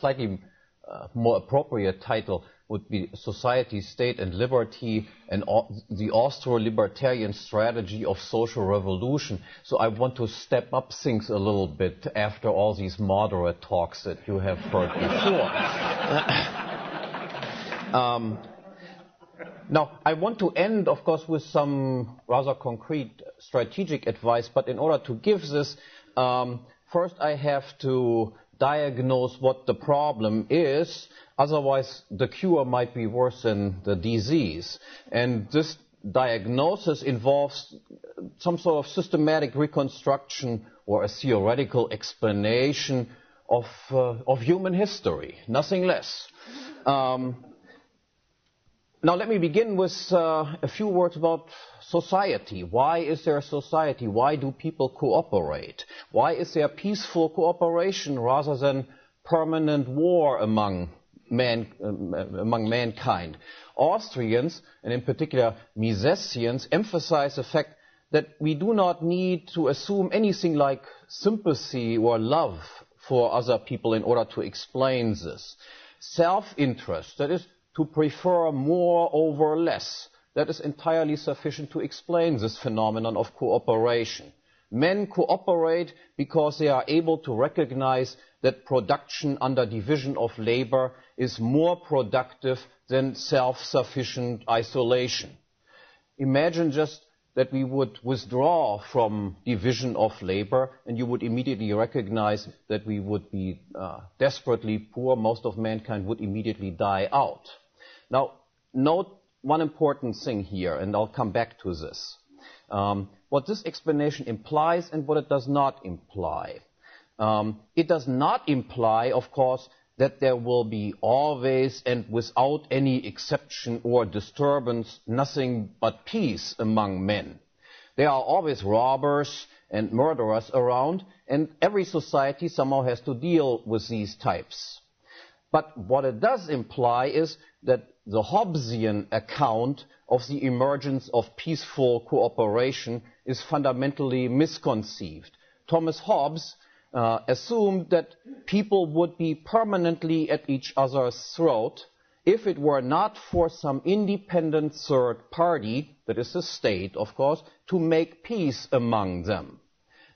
slightly more appropriate title would be Society, State and Liberty, and the Austro-Libertarian Strategy of Social Revolution. So I want to step up things a little bit after all these moderate talks that you have heard before. Now, I want to end, of course, with some rather concrete strategic advice, but in order to give this, first I have to diagnose what the problem is, otherwise the cure might be worse than the disease. And this diagnosis involves some sort of systematic reconstruction or a theoretical explanation of human history, nothing less. Now let me begin with a few words about society. Why is there a society? Why do people cooperate? Why is there peaceful cooperation rather than permanent war among mankind? Austrians, and in particular Misesians, emphasize the fact that we do not need to assume anything like sympathy or love for other people in order to explain this. Self-interest, that is, to prefer more over less, that is entirely sufficient to explain this phenomenon of cooperation. Men cooperate because they are able to recognize that production under division of labor is more productive than self-sufficient isolation. Imagine just that we would withdraw from division of labor and you would immediately recognize that we would be desperately poor. Most of mankind would immediately die out. Now, note one important thing here, and I'll come back to this. What this explanation implies and what it does not imply. It does not imply, of course, that there will be always and without any exception or disturbance nothing but peace among men. There are always robbers and murderers around, and every society somehow has to deal with these types. But what it does imply is that the Hobbesian account of the emergence of peaceful cooperation is fundamentally misconceived. Thomas Hobbes assumed that people would be permanently at each other's throat if it were not for some independent third party, that is the state, of course, to make peace among them.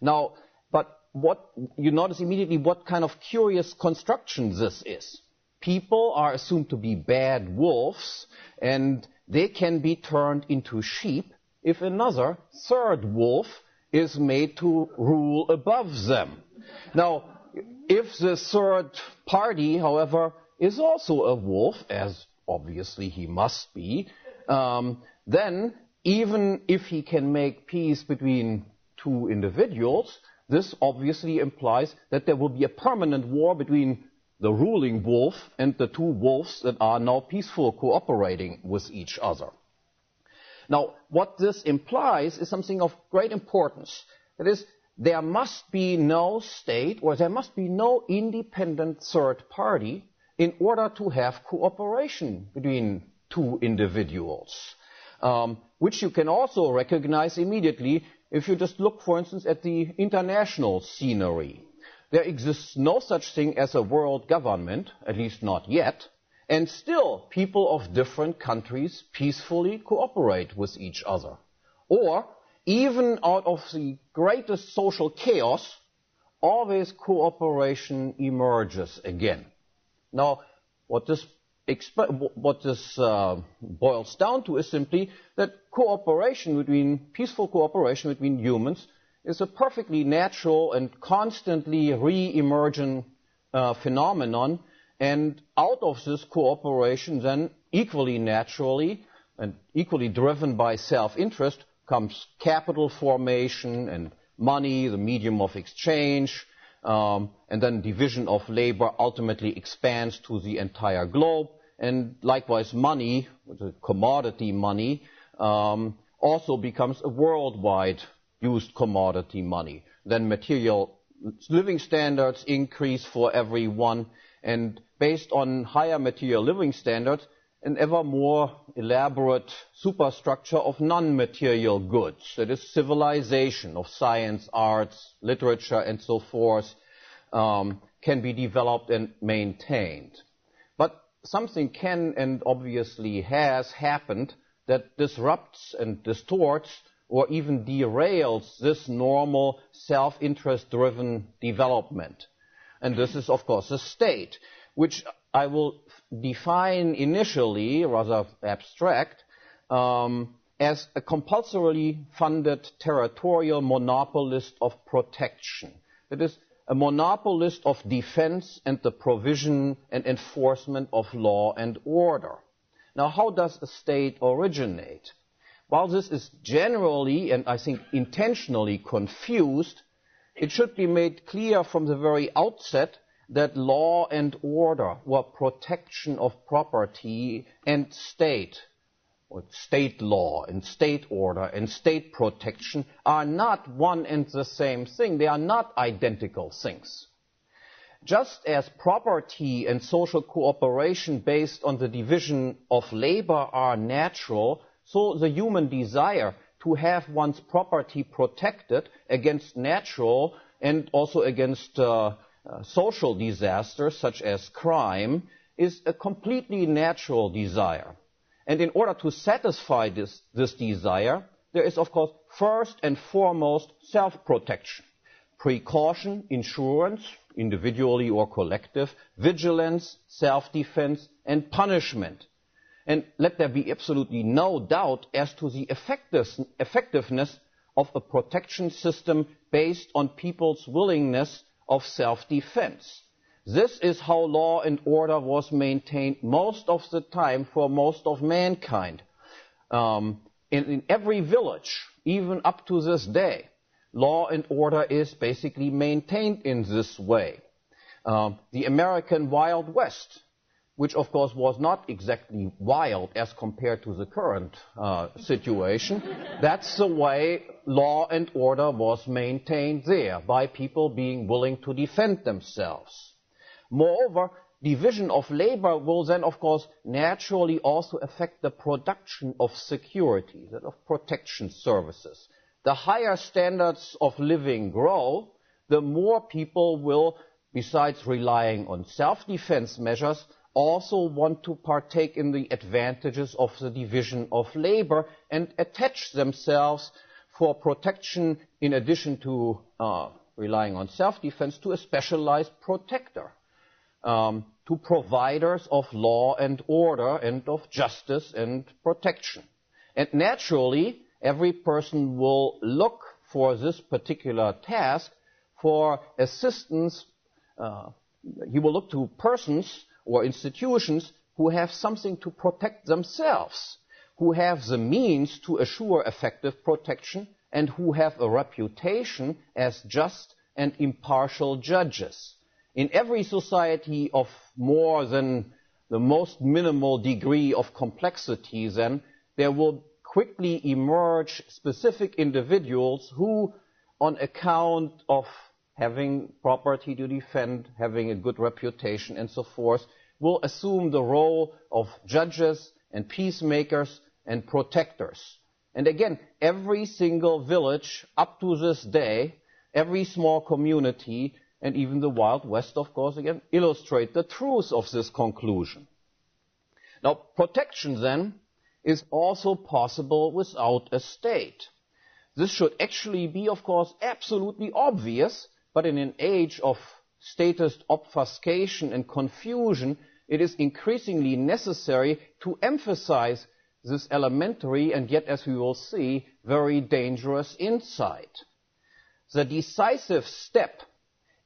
Now, but what you notice immediately what kind of curious construction this is. People are assumed to be bad wolves, and they can be turned into sheep if another third wolf is made to rule above them. Now, if the third party, however, is also a wolf, as obviously he must be, then even if he can make peace between two individuals, this obviously implies that there will be a permanent war between the ruling wolf and the two wolves that are now peaceful, cooperating with each other. Now, what this implies is something of great importance. That is, there must be no state or there must be no independent third party in order to have cooperation between two individuals, which you can also recognize immediately if you just look, for instance, at the international scenery. There exists no such thing as a world government, at least not yet, and still people of different countries peacefully cooperate with each other. Or, even out of the greatest social chaos, always cooperation emerges again. Now, what this boils down to is simply that peaceful cooperation between humans is a perfectly natural and constantly re-emergent phenomenon, and out of this cooperation then equally naturally and equally driven by self-interest comes capital formation and money, the medium of exchange, and then division of labor ultimately expands to the entire globe, and likewise money, the commodity money, also becomes a worldwide used commodity money. Then material living standards increase for everyone, and based on higher material living standards, an ever more elaborate superstructure of non-material goods, that is civilization, of science, arts, literature, and so forth, can be developed and maintained. But something can and obviously has happened that disrupts and distorts or even derails this normal self-interest-driven development. And this is, of course, the state, which I will define initially, rather abstract, as a compulsorily funded territorial monopolist of protection. That is, a monopolist of defense and the provision and enforcement of law and order. Now, how does a state originate? While this is generally, and I think intentionally, confused, it should be made clear from the very outset that law and order, or protection of property and state, or state law and state order and state protection, are not one and the same thing. They are not identical things. Just as property and social cooperation based on the division of labor are natural, so the human desire to have one's property protected against natural and also against social disasters such as crime is a completely natural desire. And in order to satisfy this desire, there is, of course, first and foremost self-protection, precaution, insurance, individually or collective, vigilance, self-defense, and punishment. And let there be absolutely no doubt as to the effectiveness of a protection system based on people's willingness of self-defense. This is how law and order was maintained most of the time for most of mankind. In every village, even up to this day, law and order is basically maintained in this way. The American Wild West, which of course was not exactly wild as compared to the current situation, that's the way law and order was maintained there, by people being willing to defend themselves. Moreover, division of labor will then, of course, naturally also affect the production of security, that of protection services. The higher standards of living grow, the more people will, besides relying on self-defense measures, also want to partake in the advantages of the division of labor and attach themselves for protection, in addition to relying on self-defense, to a specialized protector, to providers of law and order and of justice and protection. And naturally, every person will look for this particular task for assistance. He will look to persons or institutions who have something to protect themselves, who have the means to assure effective protection, and who have a reputation as just and impartial judges. In every society of more than the most minimal degree of complexity, then, there will quickly emerge specific individuals who, on account of having property to defend, having a good reputation and so forth, will assume the role of judges and peacemakers and protectors. And again, every single village up to this day, every small community, and even the Wild West, of course, again, illustrate the truth of this conclusion. Now, protection, then, is also possible without a state. This should actually be, of course, absolutely obvious, but in an age of statist obfuscation and confusion, it is increasingly necessary to emphasize this elementary and yet, as we will see, very dangerous insight. The decisive step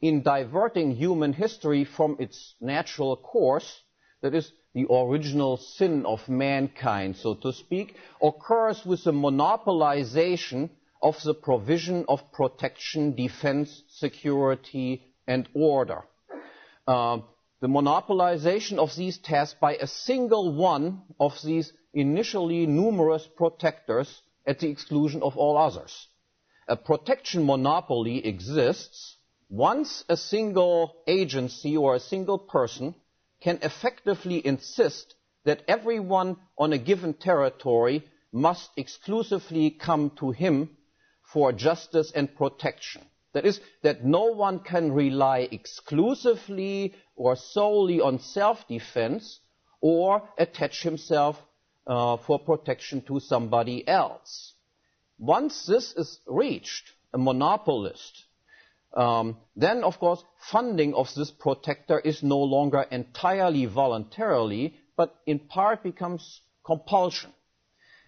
in diverting human history from its natural course, that is, the original sin of mankind, so to speak, occurs with the monopolization of the provision of protection, defense, security, and order. The monopolization of these tasks by a single one of these initially numerous protectors at the exclusion of all others. A protection monopoly exists once a single agency or a single person can effectively insist that everyone on a given territory must exclusively come to him for justice and protection. That is, that no one can rely exclusively or solely on self-defense or attach himself for protection to somebody else. Once this is reached, a monopolist, then, of course, funding of this protector is no longer entirely voluntarily, but in part becomes compulsion.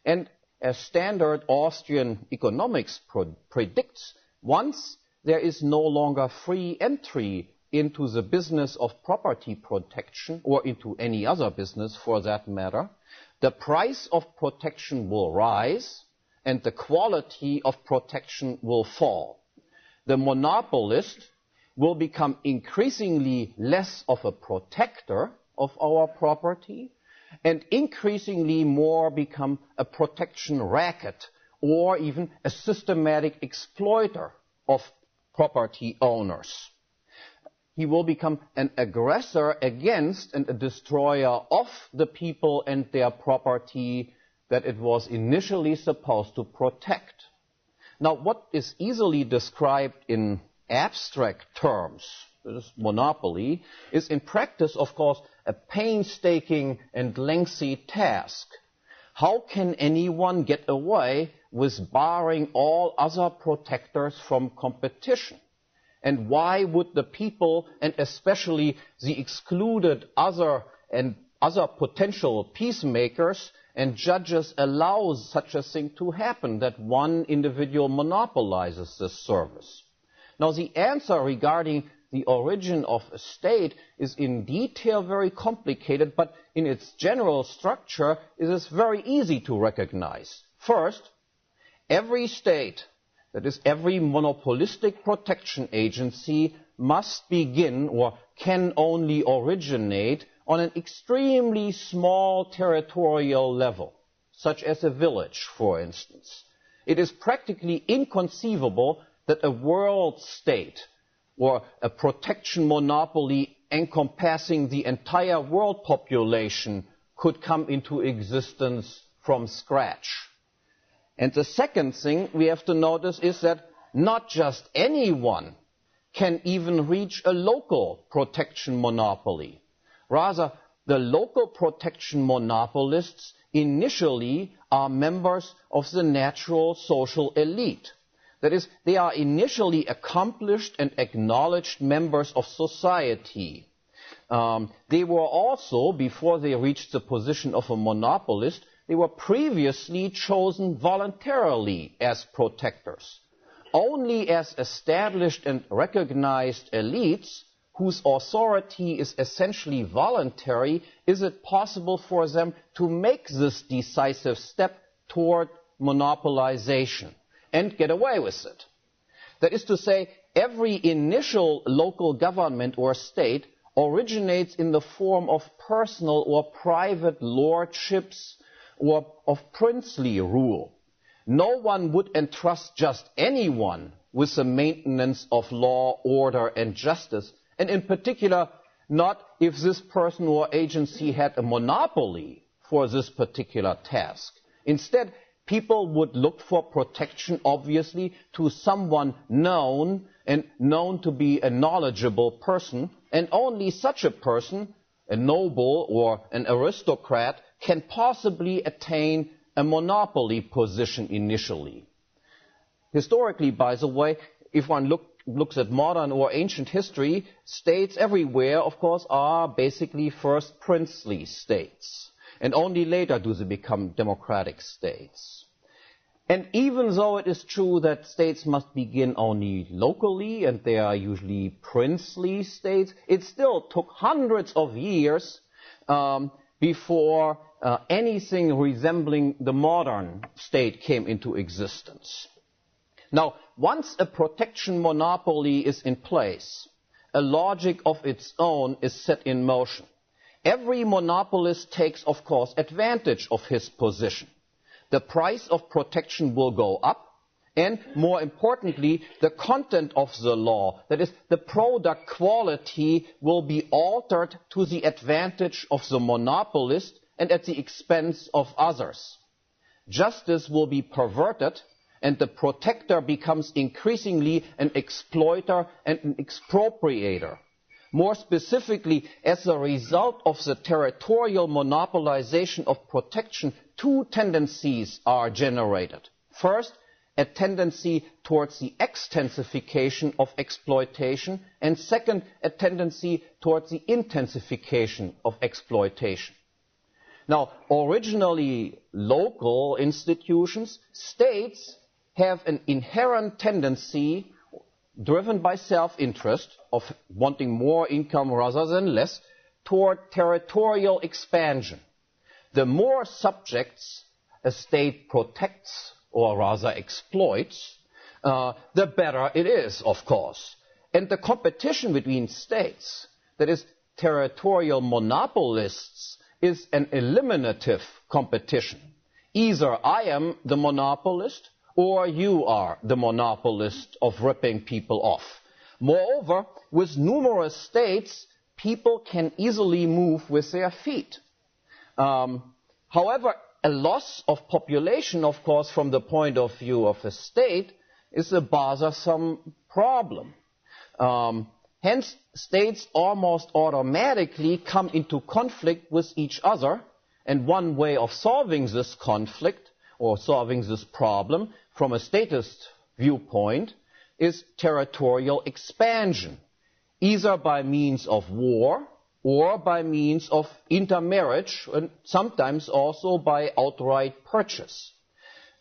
And as standard Austrian economics predicts, once there is no longer free entry into the business of property protection, or into any other business for that matter, the price of protection will rise and the quality of protection will fall. The monopolist will become increasingly less of a protector of our property and increasingly more become a protection racket or even a systematic exploiter of property owners. He will become an aggressor against and a destroyer of the people and their property that it was initially supposed to protect. Now, what is easily described in abstract terms, this monopoly, is in practice, of course, a painstaking and lengthy task. How can anyone get away with barring all other protectors from competition? And why would the people, and especially the excluded other potential peacemakers and judges, allow such a thing to happen, that one individual monopolizes this service? Now, the answer regarding the origin of a state is in detail very complicated, but in its general structure it is very easy to recognize. First, every state, that is, every monopolistic protection agency, must begin or can only originate on an extremely small territorial level, such as a village, for instance. It is practically inconceivable that a world state or a protection monopoly encompassing the entire world population could come into existence from scratch. And the second thing we have to notice is that not just anyone can even reach a local protection monopoly. Rather, the local protection monopolists initially are members of the natural social elite. That is, they are initially accomplished and acknowledged members of society. They were also, before they reached the position of a monopolist, they were previously chosen voluntarily as protectors. Only as established and recognized elites, whose authority is essentially voluntary, is it possible for them to make this decisive step toward monopolization and get away with it. That is to say, every initial local government or state originates in the form of personal or private lordships or of princely rule. No one would entrust just anyone with the maintenance of law, order, and justice, and in particular, not if this person or agency had a monopoly for this particular task. Instead, people would look for protection, obviously, to someone known and known to be a knowledgeable person, and only such a person, a noble or an aristocrat, can possibly attain a monopoly position initially. Historically, by the way, if one looks at modern or ancient history, states everywhere, of course, are basically first princely states, and only later do they become democratic states. And even though it is true that states must begin only locally, and they are usually princely states, it still took hundreds of years before anything resembling the modern state came into existence. Now, once a protection monopoly is in place, a logic of its own is set in motion. Every monopolist takes, of course, advantage of his position. The price of protection will go up, and more importantly, the content of the law, that is, the product quality, will be altered to the advantage of the monopolist and at the expense of others. Justice will be perverted, and the protector becomes increasingly an exploiter and an expropriator. More specifically, as a result of the territorial monopolization of protection, two tendencies are generated. First, a tendency towards the extensification of exploitation, and second, a tendency towards the intensification of exploitation. Now, originally local institutions, states, have an inherent tendency, driven by self-interest, of wanting more income rather than less, toward territorial expansion. The more subjects a state protects, or rather exploits, the better it is, of course. And the competition between states, that is, territorial monopolists, is an eliminative competition. Either I am the monopolist, or you are the monopolist of ripping people off. Moreover, with numerous states, people can easily move with their feet. However, a loss of population, of course, from the point of view of a state, is a bothersome problem. Hence, states almost automatically come into conflict with each other, and one way of solving this conflict, or solving this problem, from a statist viewpoint, is territorial expansion, either by means of war, or by means of intermarriage, and sometimes also by outright purchase.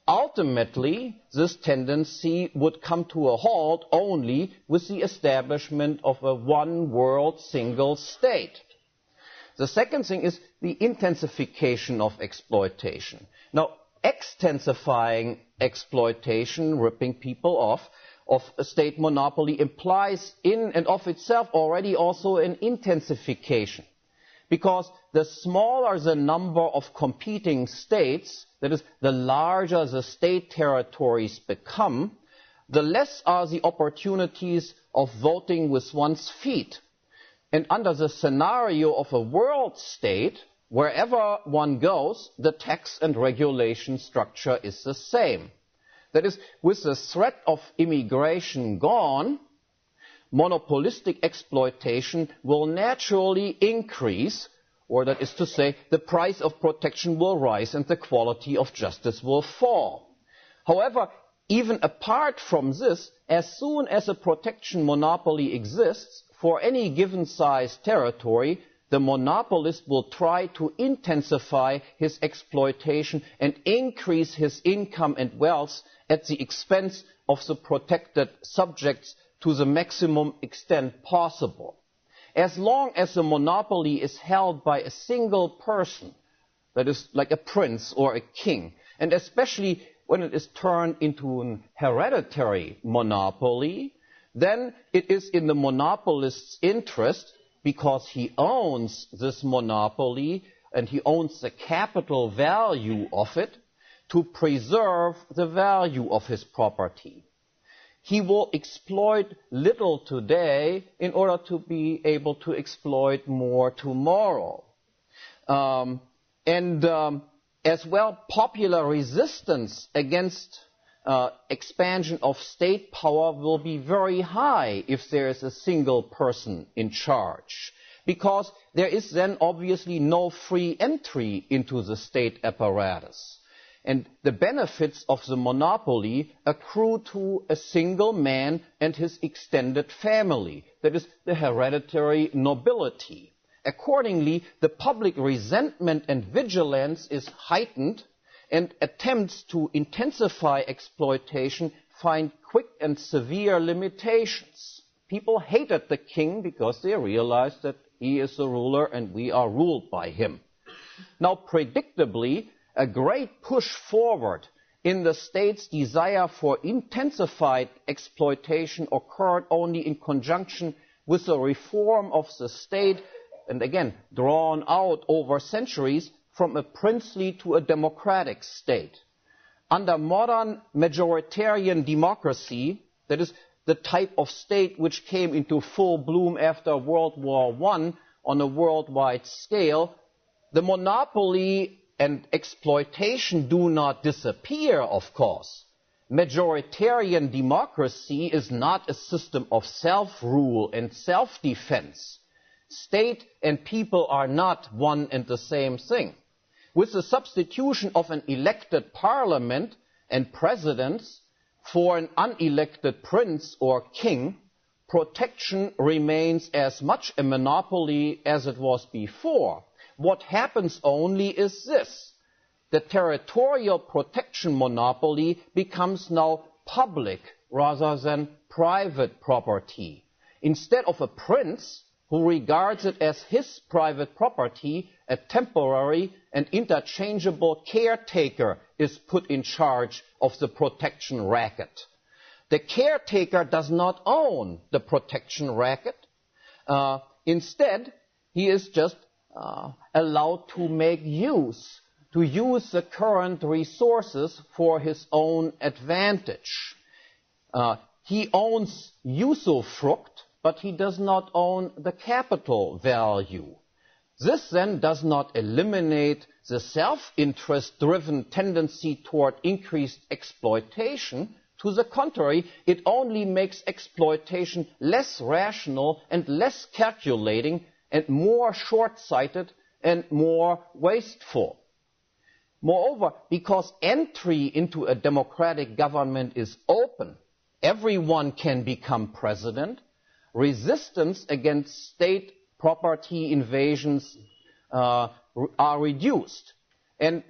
Ultimately, this tendency would come to a halt only with the establishment of a one-world single state. The second thing is the intensification of exploitation. Now, extensifying exploitation, ripping people off, of a state monopoly implies in and of itself already also an intensification. Because the smaller the number of competing states, that is, the larger the state territories become, the less are the opportunities of voting with one's feet. And under the scenario of a world state, wherever one goes, the tax and regulation structure is the same. That is, with the threat of immigration gone, monopolistic exploitation will naturally increase, or that is to say, the price of protection will rise and the quality of justice will fall. However, even apart from this, as soon as a protection monopoly exists for any given size territory, the monopolist will try to intensify his exploitation and increase his income and wealth at the expense of the protected subjects to the maximum extent possible. As long as the monopoly is held by a single person, that is like a prince or a king, and especially when it is turned into an hereditary monopoly, then it is in the monopolist's interest, because he owns this monopoly and he owns the capital value of it, to preserve the value of his property. He will exploit little today in order to be able to exploit more tomorrow. As well, popular resistance against expansion of state power will be very high if there is a single person in charge, because there is then obviously no free entry into the state apparatus. And the benefits of the monopoly accrue to a single man and his extended family, that is, the hereditary nobility. Accordingly, the public resentment and vigilance is heightened, and attempts to intensify exploitation find quick and severe limitations. People hated the king because they realized that he is the ruler and we are ruled by him. Now, predictably, a great push forward in the state's desire for intensified exploitation occurred only in conjunction with the reform of the state, and again, drawn out over centuries, from a princely to a democratic state. Under modern majoritarian democracy, that is, the type of state which came into full bloom after World War I on a worldwide scale, the monopoly and exploitation do not disappear, of course. majoritarian democracy is not a system of self-rule and self-defense. State and people are not one and the same thing. With the substitution of an elected parliament and presidents for an unelected prince or king, protection remains as much a monopoly as it was before. What happens only is this: the territorial protection monopoly becomes now public rather than private property. Instead of a prince who regards it as his private property, a temporary and interchangeable caretaker is put in charge of the protection racket. The caretaker does not own the protection racket. Instead, he is just allowed to make use the current resources for his own advantage. He owns usufruct, but he does not own the capital value. This then does not eliminate the self-interest-driven tendency toward increased exploitation. To the contrary, it only makes exploitation less rational and less calculating and more short-sighted and more wasteful. Moreover, because entry into a democratic government is open, everyone can become president, resistance against state property invasions are reduced. And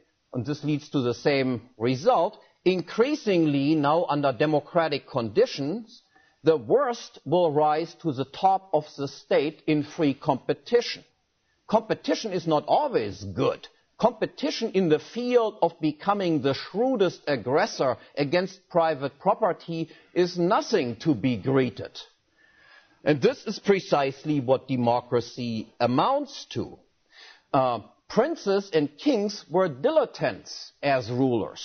this leads to the same result. Increasingly now, under democratic conditions, the worst will rise to the top of the state in free competition. Competition is not always good. Competition in the field of becoming the shrewdest aggressor against private property is nothing to be greeted. And this is precisely what democracy amounts to. Princes and kings were dilettantes as rulers,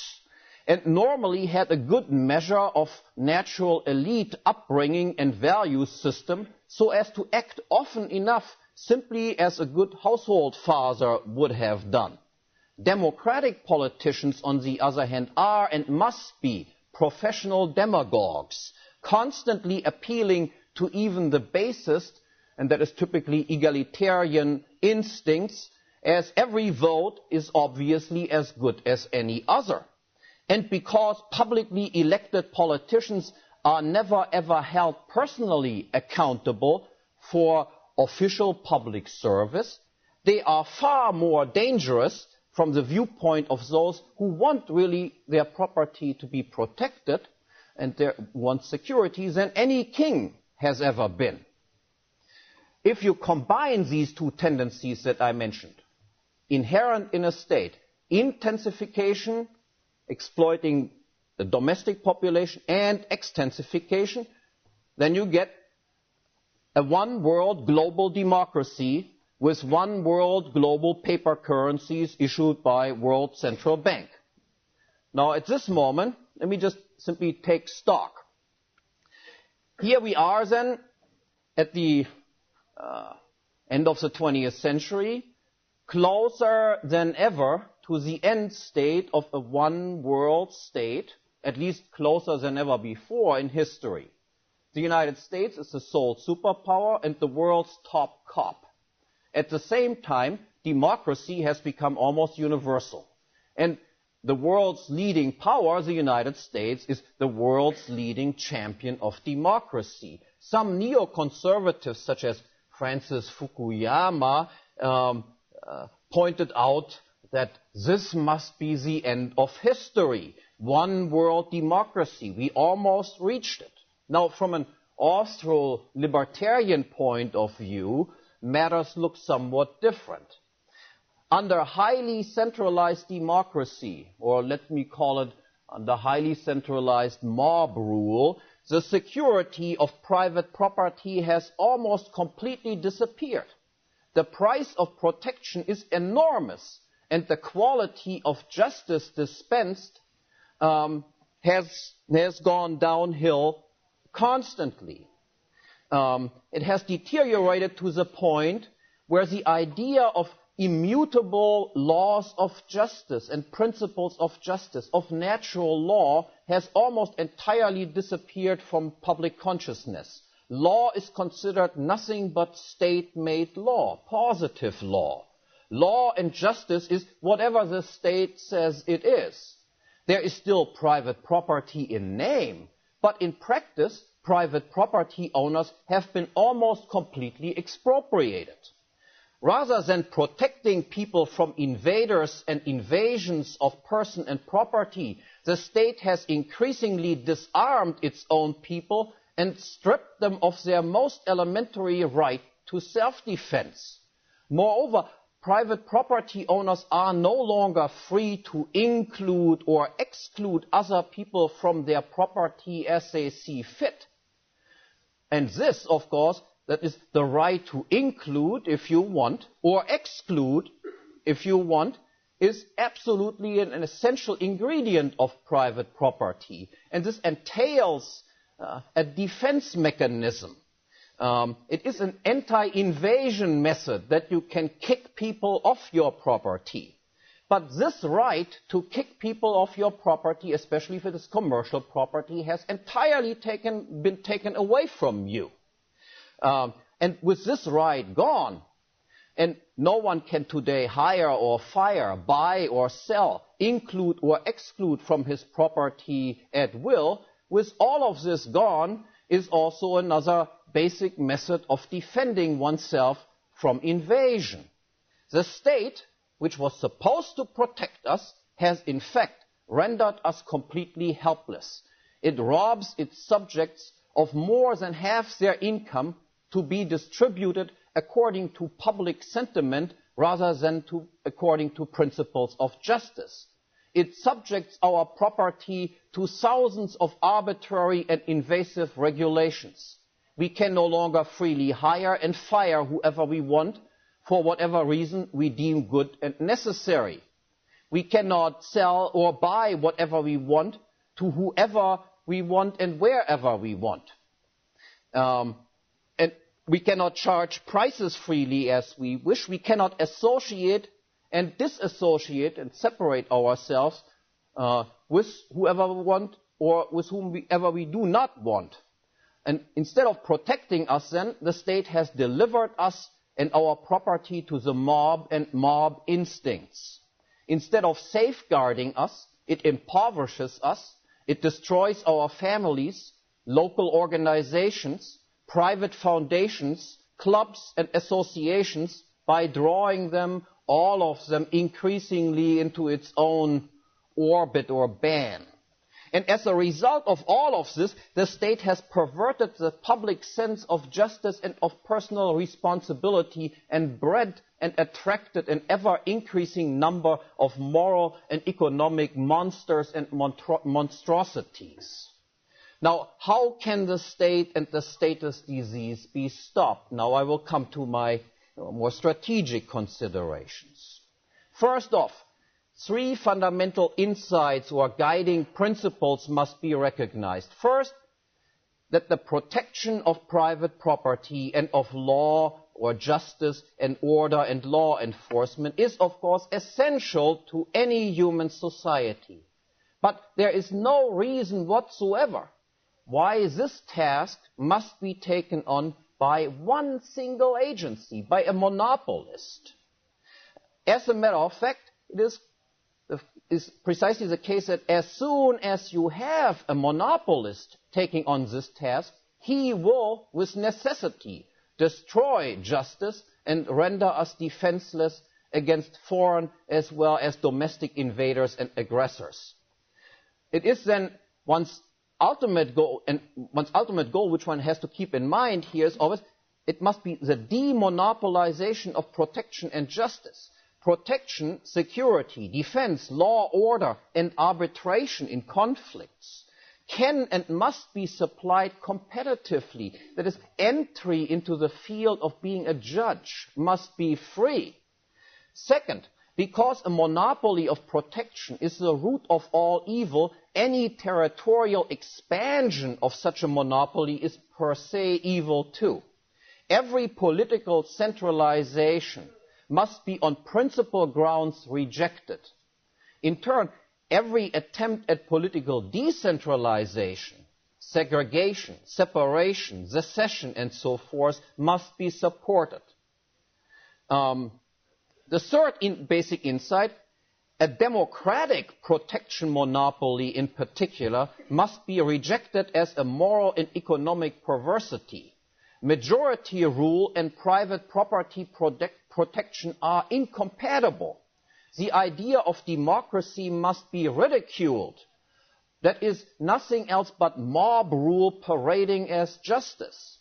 and normally had a good measure of natural elite upbringing and value system, so as to act often enough simply as a good household father would have done. Democratic politicians, on the other hand, are and must be professional demagogues, constantly appealing to even the basest, and that is typically egalitarian instincts, as every vote is obviously as good as any other. And because publicly elected politicians are never ever held personally accountable for official public service, they are far more dangerous from the viewpoint of those who want really their property to be protected and they want security than any king has ever been. If you combine these two tendencies that I mentioned, inherent in a state, intensification, exploiting the domestic population, and extensification, then you get a one world global democracy with one world global paper currencies issued by World Central Bank. Now at this moment, let me just simply take stock. Here we are then at the end of the 20th century, closer than ever to the end state of a one world state, at least closer than ever before in history. The United States is the sole superpower and the world's top cop. At the same time, democracy has become almost universal. And the world's leading power, the United States, is the world's leading champion of democracy. Some neoconservatives, such as Francis Fukuyama, pointed out that this must be the end of history. One world democracy. We almost reached it. Now, from an Austro-libertarian point of view, matters look somewhat different. Under highly centralized democracy, or let me call it under highly centralized mob rule, the security of private property has almost completely disappeared. The price of protection is enormous, and the quality of justice dispensed has gone downhill constantly. It has deteriorated to the point where the idea of immutable laws of justice and principles of justice, of natural law, has almost entirely disappeared from public consciousness. Law is considered nothing but state-made law, positive law. Law and justice is whatever the state says it is. There is still private property in name, but in practice, private property owners have been almost completely expropriated. Rather than protecting people from invaders and invasions of person and property, the state has increasingly disarmed its own people and stripped them of their most elementary right to self-defense. Moreover, private property owners are no longer free to include or exclude other people from their property as they see fit. And this, of course, that is the right to include if you want, or exclude if you want, is absolutely an essential ingredient of private property. And this entails a defense mechanism. It is an anti-invasion method that you can kick people off your property. But this right to kick people off your property, especially if it is commercial property, has entirely been taken away from you. And with this right gone, and no one can today hire or fire, buy or sell, include or exclude from his property at will, with all of this gone is also another basic method of defending oneself from invasion. The state, which was supposed to protect us, has in fact rendered us completely helpless. It robs its subjects of more than half their income to be distributed according to public sentiment rather than according to principles of justice. It subjects our property to thousands of arbitrary and invasive regulations. We can no longer freely hire and fire whoever we want for whatever reason we deem good and necessary. We cannot sell or buy whatever we want to whoever we want and wherever we want. And we cannot charge prices freely as we wish. We cannot associate and disassociate and separate ourselves with whoever we want or with whomever we do not want. And instead of protecting us then, the state has delivered us and our property to the mob and mob instincts. Instead of safeguarding us, it impoverishes us, it destroys our families, local organizations, private foundations, clubs and associations by drawing them, all of them, increasingly into its own orbit or ban. And as a result of all of this, the state has perverted the public sense of justice and of personal responsibility and bred and attracted an ever-increasing number of moral and economic monsters and monstrosities. Now, how can the state and the status disease be stopped? Now, I will come to my more strategic considerations. First off, 3 fundamental insights or guiding principles must be recognized. First, that the protection of private property and of law or justice and order and law enforcement is, of course, essential to any human society. But there is no reason whatsoever why this task must be taken on by one single agency, by a monopolist. As a matter of fact, it is precisely the case that as soon as you have a monopolist taking on this task, he will, with necessity, destroy justice and render us defenseless against foreign as well as domestic invaders and aggressors. It is then one's ultimate goal, which one has to keep in mind here, is always it must be the demonopolization of protection and justice. Protection, security, defense, law, order, and arbitration in conflicts can and must be supplied competitively. That is, entry into the field of being a judge must be free. Second, because a monopoly of protection is the root of all evil, any territorial expansion of such a monopoly is per se evil too. Every political centralization must be on principal grounds rejected. In turn, every attempt at political decentralization, segregation, separation, secession, and so forth must be supported. The third basic insight, a democratic protection monopoly in particular must be rejected as a moral and economic perversity. Majority rule and private property protection are incompatible. The idea of democracy must be ridiculed. That is nothing else but mob rule parading as justice.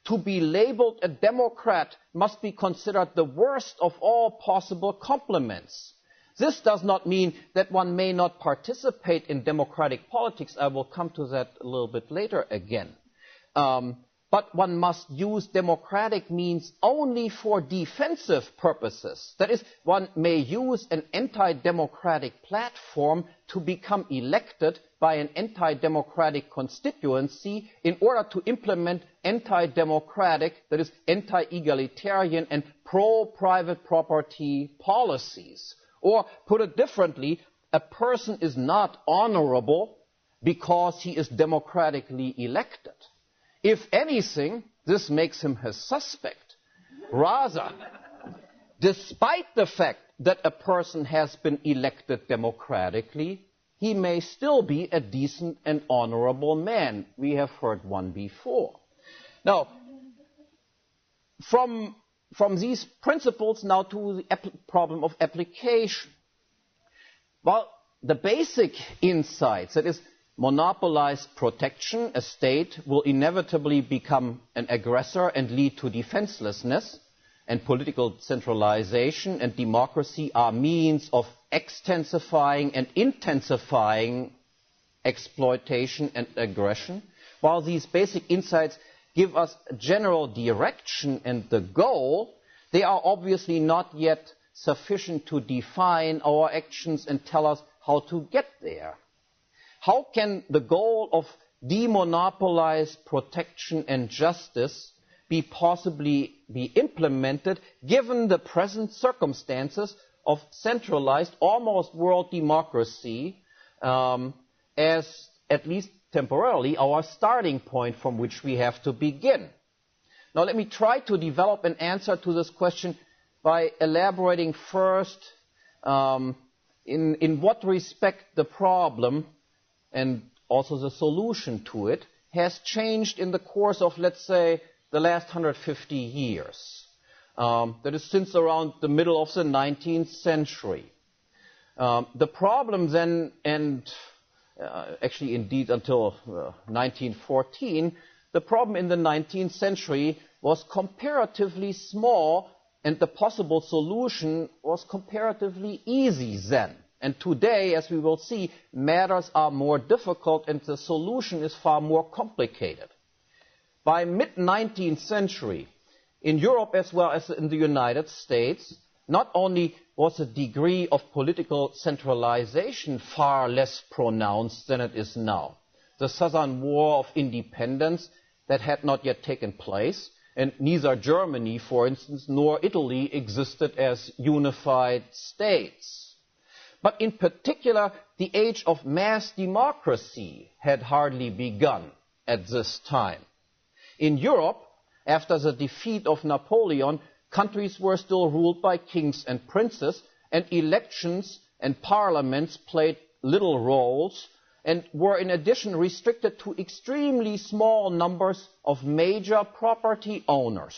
To be labeled a democrat must be considered the worst of all possible compliments. This does not mean that one may not participate in democratic politics. I will come to that a little bit later again. But one must use democratic means only for defensive purposes. That is, one may use an anti-democratic platform to become elected by an anti-democratic constituency in order to implement anti-democratic, that is, anti-egalitarian and pro-private property policies. Or, put it differently, a person is not honorable because he is democratically elected. If anything, this makes him a suspect. Rather, despite the fact that a person has been elected democratically, he may still be a decent and honorable man. We have heard one before. Now, from these principles now to the problem of application. Well, the basic insights, that is, monopolized protection, a state will inevitably become an aggressor and lead to defenselessness, and political centralization and democracy are means of extensifying and intensifying exploitation and aggression. While these basic insights give us general direction and the goal, they are obviously not yet sufficient to define our actions and tell us how to get there. How can the goal of demonopolized protection and justice possibly be implemented given the present circumstances of centralized, almost world democracy as, at least temporarily, our starting point from which we have to begin? Now let me try to develop an answer to this question by elaborating first in what respect the problem and also the solution to it has changed in the course of, let's say, the last 150 years. That is since around the middle of the 19th century. The problem then, and actually indeed until 1914, the problem in the 19th century was comparatively small and the possible solution was comparatively easy then. And today, as we will see, matters are more difficult and the solution is far more complicated. By mid-19th century, in Europe as well as in the United States, not only was the degree of political centralization far less pronounced than it is now. The Southern War of Independence that had not yet taken place, and neither Germany, for instance, nor Italy existed as unified states. But in particular, the age of mass democracy had hardly begun at this time. In Europe, after the defeat of Napoleon, countries were still ruled by kings and princes, and elections and parliaments played little roles and were in addition restricted to extremely small numbers of major property owners.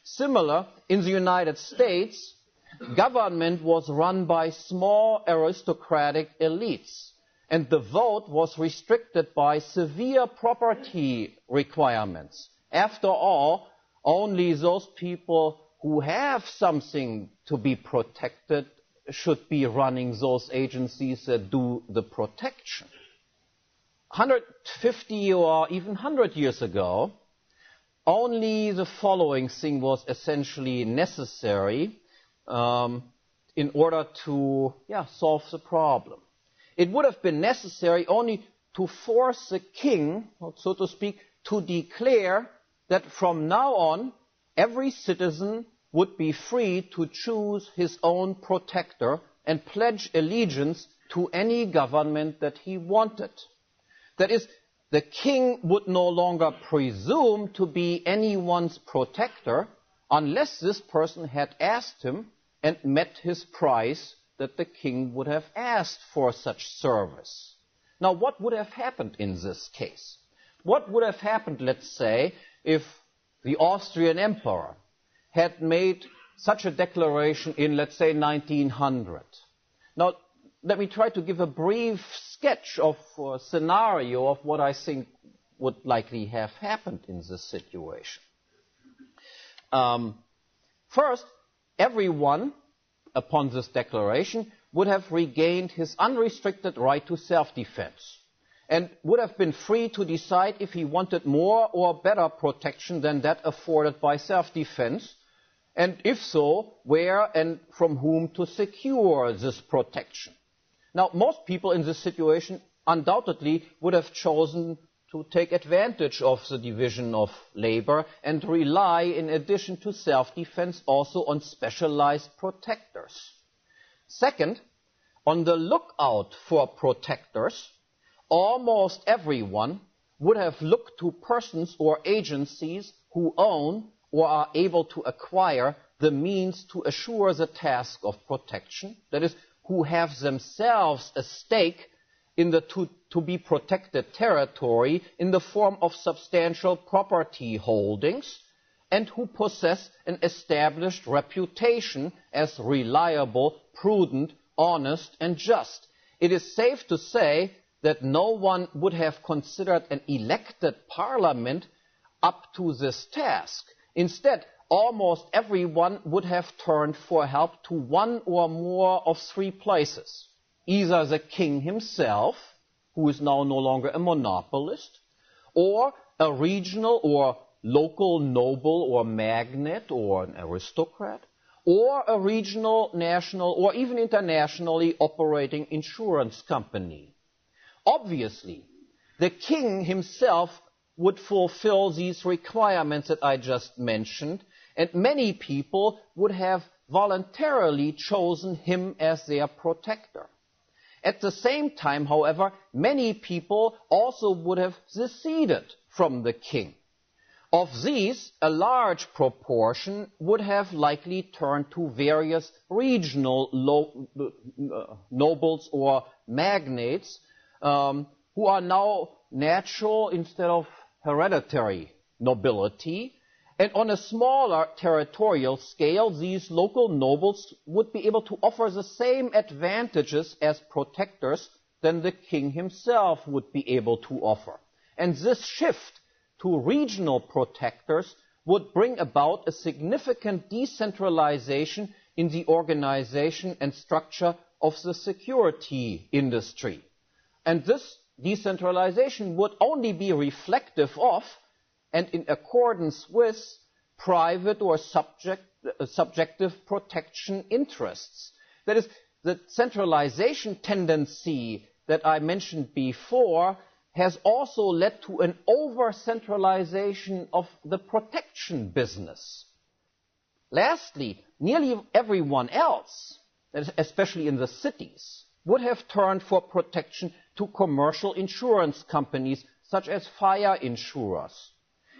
Similar, in the United States, government was run by small aristocratic elites, and the vote was restricted by severe property requirements. After all, only those people who have something to be protected should be running those agencies that do the protection. 150 or even 100 years ago, only the following thing was essentially necessary in order to solve the problem. It would have been necessary only to force the king, so to speak, to declare that from now on every citizen would be free to choose his own protector and pledge allegiance to any government that he wanted. That is, the king would no longer presume to be anyone's protector unless this person had asked him and met his price that the king would have asked for such service. Now, what would have happened in this case? What would have happened, let's say, if the Austrian emperor had made such a declaration in, let's say, 1900? Now, let me try to give a brief sketch of a scenario of what I think would likely have happened in this situation. First, everyone, upon this declaration, would have regained his unrestricted right to self-defense and would have been free to decide if he wanted more or better protection than that afforded by self-defense, and if so, where and from whom to secure this protection. Now, most people in this situation undoubtedly would have chosen to take advantage of the division of labor and rely, in addition to self-defense, also on specialized protectors. Second, on the lookout for protectors, almost everyone would have looked to persons or agencies who own or are able to acquire the means to assure the task of protection, that is, who have themselves a stake in the to-be protected territory in the form of substantial property holdings, and who possess an established reputation as reliable, prudent, honest, and just. It is safe to say that no one would have considered an elected parliament up to this task. Instead, almost everyone would have turned for help to one or more of three places. Either the king himself, who is now no longer a monopolist, or a regional or local noble or magnate or an aristocrat, or a regional, national, or even internationally operating insurance company. Obviously, the king himself would fulfill these requirements that I just mentioned, and many people would have voluntarily chosen him as their protector. At the same time, however, many people also would have seceded from the king. Of these, a large proportion would have likely turned to various regional nobles or magnates who are now natural instead of hereditary nobility. And on a smaller territorial scale, these local nobles would be able to offer the same advantages as protectors than the king himself would be able to offer. And this shift to regional protectors would bring about a significant decentralization in the organization and structure of the security industry. And this decentralization would only be reflective of and in accordance with private or subjective protection interests. That is, the centralization tendency that I mentioned before has also led to an over-centralization of the protection business. Lastly, nearly everyone else, especially in the cities, would have turned for protection to commercial insurance companies such as fire insurers.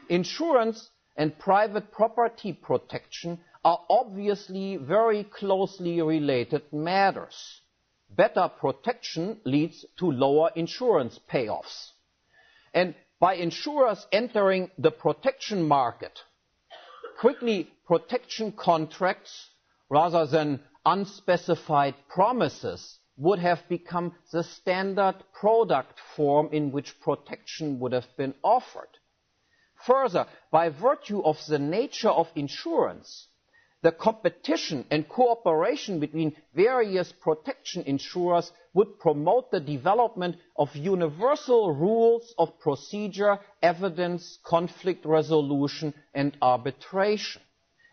Insurance and private property protection are obviously very closely related matters. Better protection leads to lower insurance payoffs. And by insurers entering the protection market, quickly protection contracts rather than unspecified promises would have become the standard product form in which protection would have been offered. Further, by virtue of the nature of insurance, the competition and cooperation between various protection insurers would promote the development of universal rules of procedure, evidence, conflict resolution, and arbitration.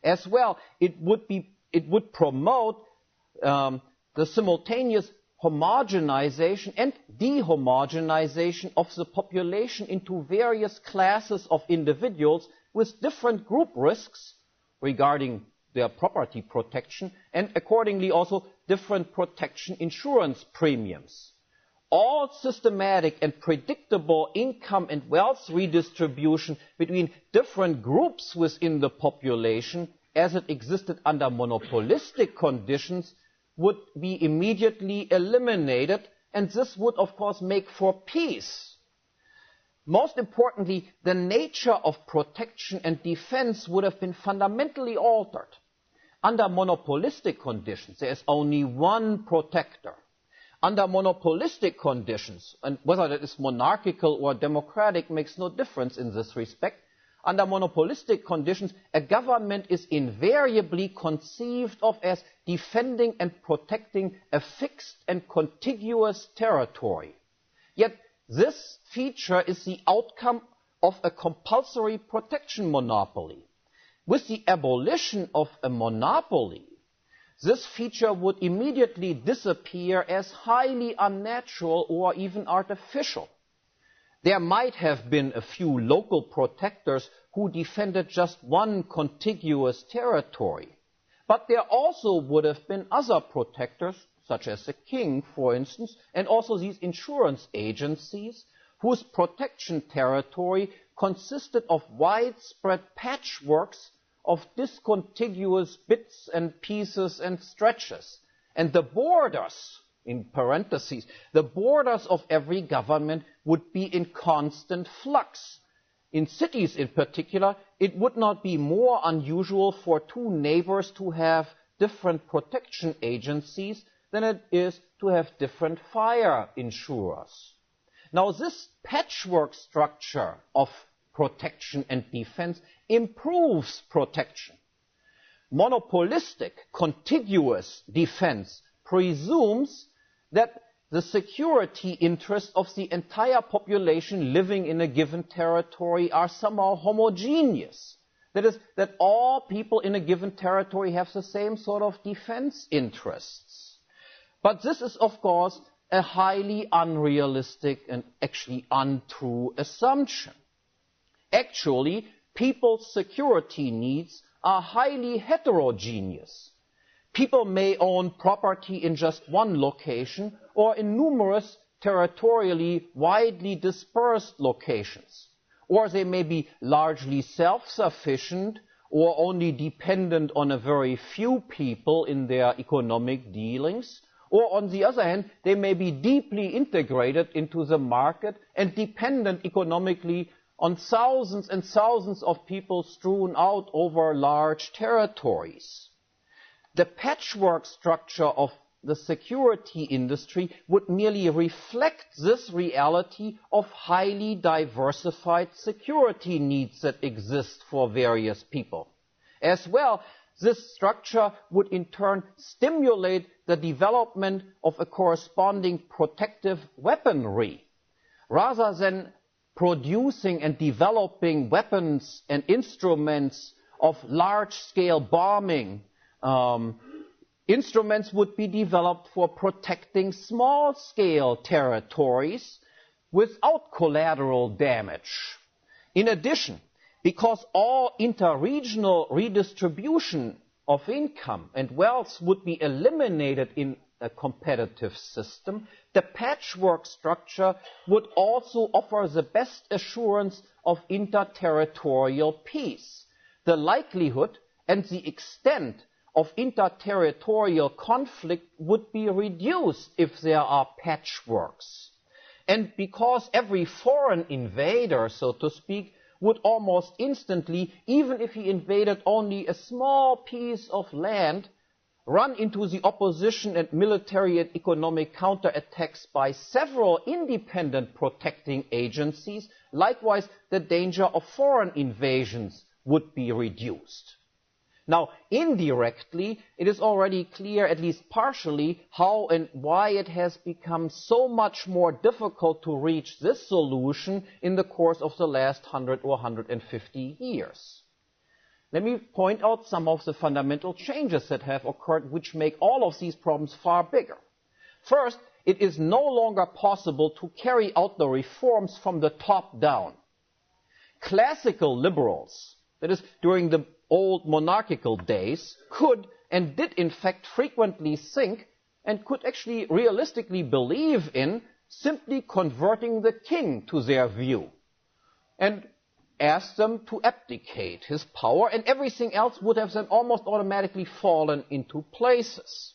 As well, it would promote the simultaneous homogenization and dehomogenization of the population into various classes of individuals with different group risks regarding their property protection, and accordingly also different protection insurance premiums. All systematic and predictable income and wealth redistribution between different groups within the population, as it existed under monopolistic conditions, would be immediately eliminated, and this would of course make for peace. Most importantly, the nature of protection and defense would have been fundamentally altered. Under monopolistic conditions, there is only one protector. Under monopolistic conditions, and whether that is monarchical or democratic makes no difference in this respect, under monopolistic conditions, a government is invariably conceived of as defending and protecting a fixed and contiguous territory. Yet this feature is the outcome of a compulsory protection monopoly. With the abolition of a monopoly, this feature would immediately disappear as highly unnatural or even artificial. There might have been a few local protectors who defended just one contiguous territory, but there also would have been other protectors, such as the king, for instance, and also these insurance agencies, whose protection territory consisted of widespread patchworks of discontiguous bits and pieces and stretches. And the borders, in parentheses, the borders of every government would be in constant flux. In cities in particular, it would not be more unusual for two neighbors to have different protection agencies than it is to have different fire insurers. Now, this patchwork structure of protection and defense improves protection. Monopolistic, contiguous defense presumes that the security interests of the entire population living in a given territory are somehow homogeneous. That is, that all people in a given territory have the same sort of defense interests. But this is, of course, a highly unrealistic and actually untrue assumption. Actually, people's security needs are highly heterogeneous. People may own property in just one location or in numerous territorially widely dispersed locations. Or they may be largely self-sufficient or only dependent on a very few people in their economic dealings. Or on the other hand, they may be deeply integrated into the market and dependent economically on thousands and thousands of people strewn out over large territories. The patchwork structure of the security industry would merely reflect this reality of highly diversified security needs that exist for various people. As well, this structure would in turn stimulate the development of a corresponding protective weaponry. Rather than producing and developing weapons and instruments of large-scale bombing, instruments would be developed for protecting small-scale territories without collateral damage. In addition, because all interregional redistribution of income and wealth would be eliminated in a competitive system, the patchwork structure would also offer the best assurance of interterritorial peace. The likelihood and the extent of interterritorial conflict would be reduced if there are patchworks. And because every foreign invader, so to speak, would almost instantly, even if he invaded only a small piece of land, run into the opposition and military and economic counterattacks by several independent protecting agencies, likewise the danger of foreign invasions would be reduced. Now, indirectly, it is already clear, at least partially, how and why it has become so much more difficult to reach this solution in the course of the last 100 or 150 years. Let me point out some of the fundamental changes that have occurred which make all of these problems far bigger. First, it is no longer possible to carry out the reforms from the top down. Classical liberals, that is, during the old monarchical days could and did in fact frequently think and could actually realistically believe in simply converting the king to their view and asked them to abdicate his power, and everything else would have then almost automatically fallen into places.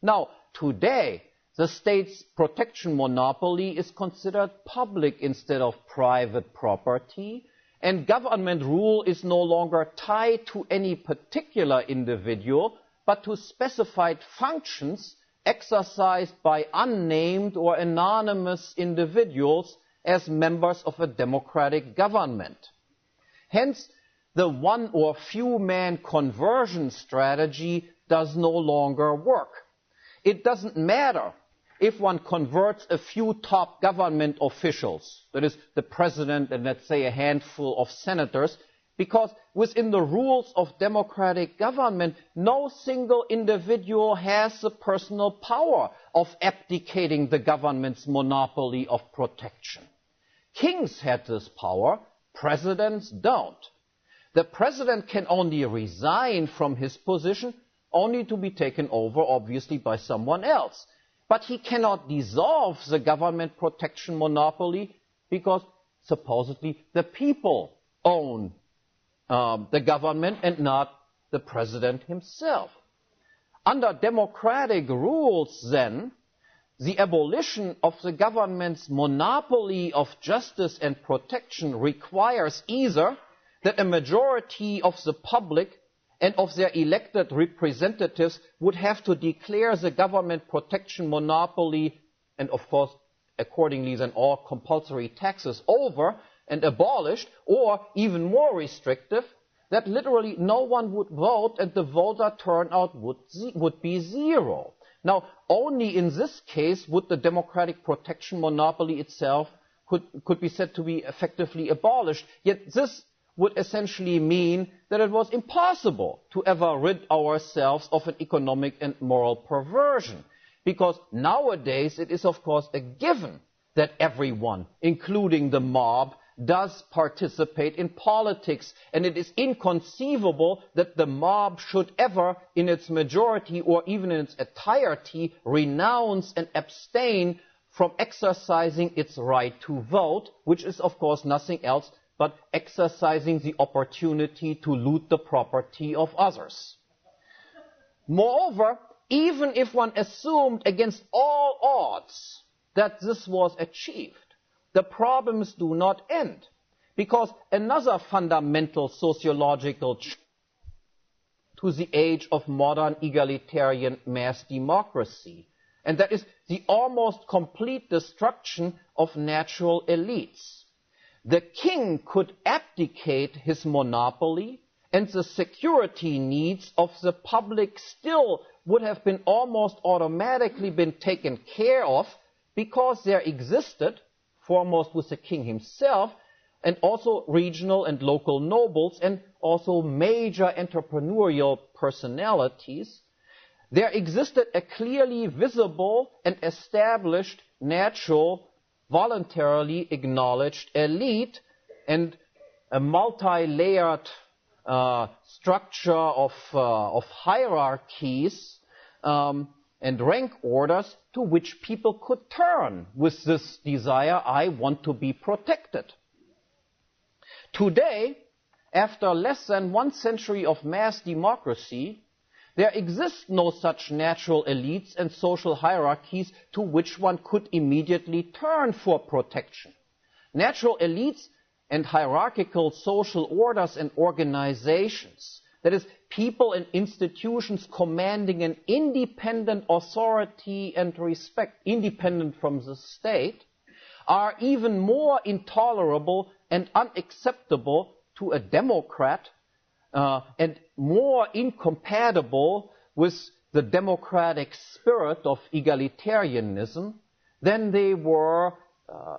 Now, today, the state's protection monopoly is considered public instead of private property, and government rule is no longer tied to any particular individual, but to specified functions exercised by unnamed or anonymous individuals as members of a democratic government. Hence, the one or few man conversion strategy does no longer work. It doesn't matter if one converts a few top government officials, that is, the president and let's say a handful of senators, because within the rules of democratic government, no single individual has the personal power of abdicating the government's monopoly of protection. Kings had this power, presidents don't. The president can only resign from his position, only to be taken over, obviously, by someone else. But he cannot dissolve the government protection monopoly because supposedly the people own the government and not the president himself. Under democratic rules, then, the abolition of the government's monopoly of justice and protection requires either that a majority of the public and of their elected representatives would have to declare the government protection monopoly and, of course, accordingly then all compulsory taxes over and abolished, or even more restrictive, that literally no one would vote and the voter turnout would be zero. Now, only in this case would the democratic protection monopoly itself could be said to be effectively abolished. Yet this would essentially mean that it was impossible to ever rid ourselves of an economic and moral perversion. Because nowadays it is, of course, a given that everyone, including the mob, does participate in politics, and it is inconceivable that the mob should ever, in its majority or even in its entirety, renounce and abstain from exercising its right to vote, which is, of course, nothing else but exercising the opportunity to loot the property of others. Moreover, even if one assumed against all odds that this was achieved, the problems do not end, because another fundamental sociological change to the age of modern egalitarian mass democracy, and that is the almost complete destruction of natural elites. The king could abdicate his monopoly, and the security needs of the public still would have been almost automatically been taken care of, because there existed, foremost with the king himself, and also regional and local nobles, and also major entrepreneurial personalities, there existed a clearly visible and established natural, voluntarily acknowledged elite, and a multi-layered structure of hierarchies and rank orders to which people could turn with this desire, I want to be protected. Today, after less than 1 century of mass democracy, there exist no such natural elites and social hierarchies to which one could immediately turn for protection. Natural elites and hierarchical social orders and organizations, that is, people and institutions commanding an independent authority and respect, independent from the state, are even more intolerable and unacceptable to a democrat and more incompatible with the democratic spirit of egalitarianism than they were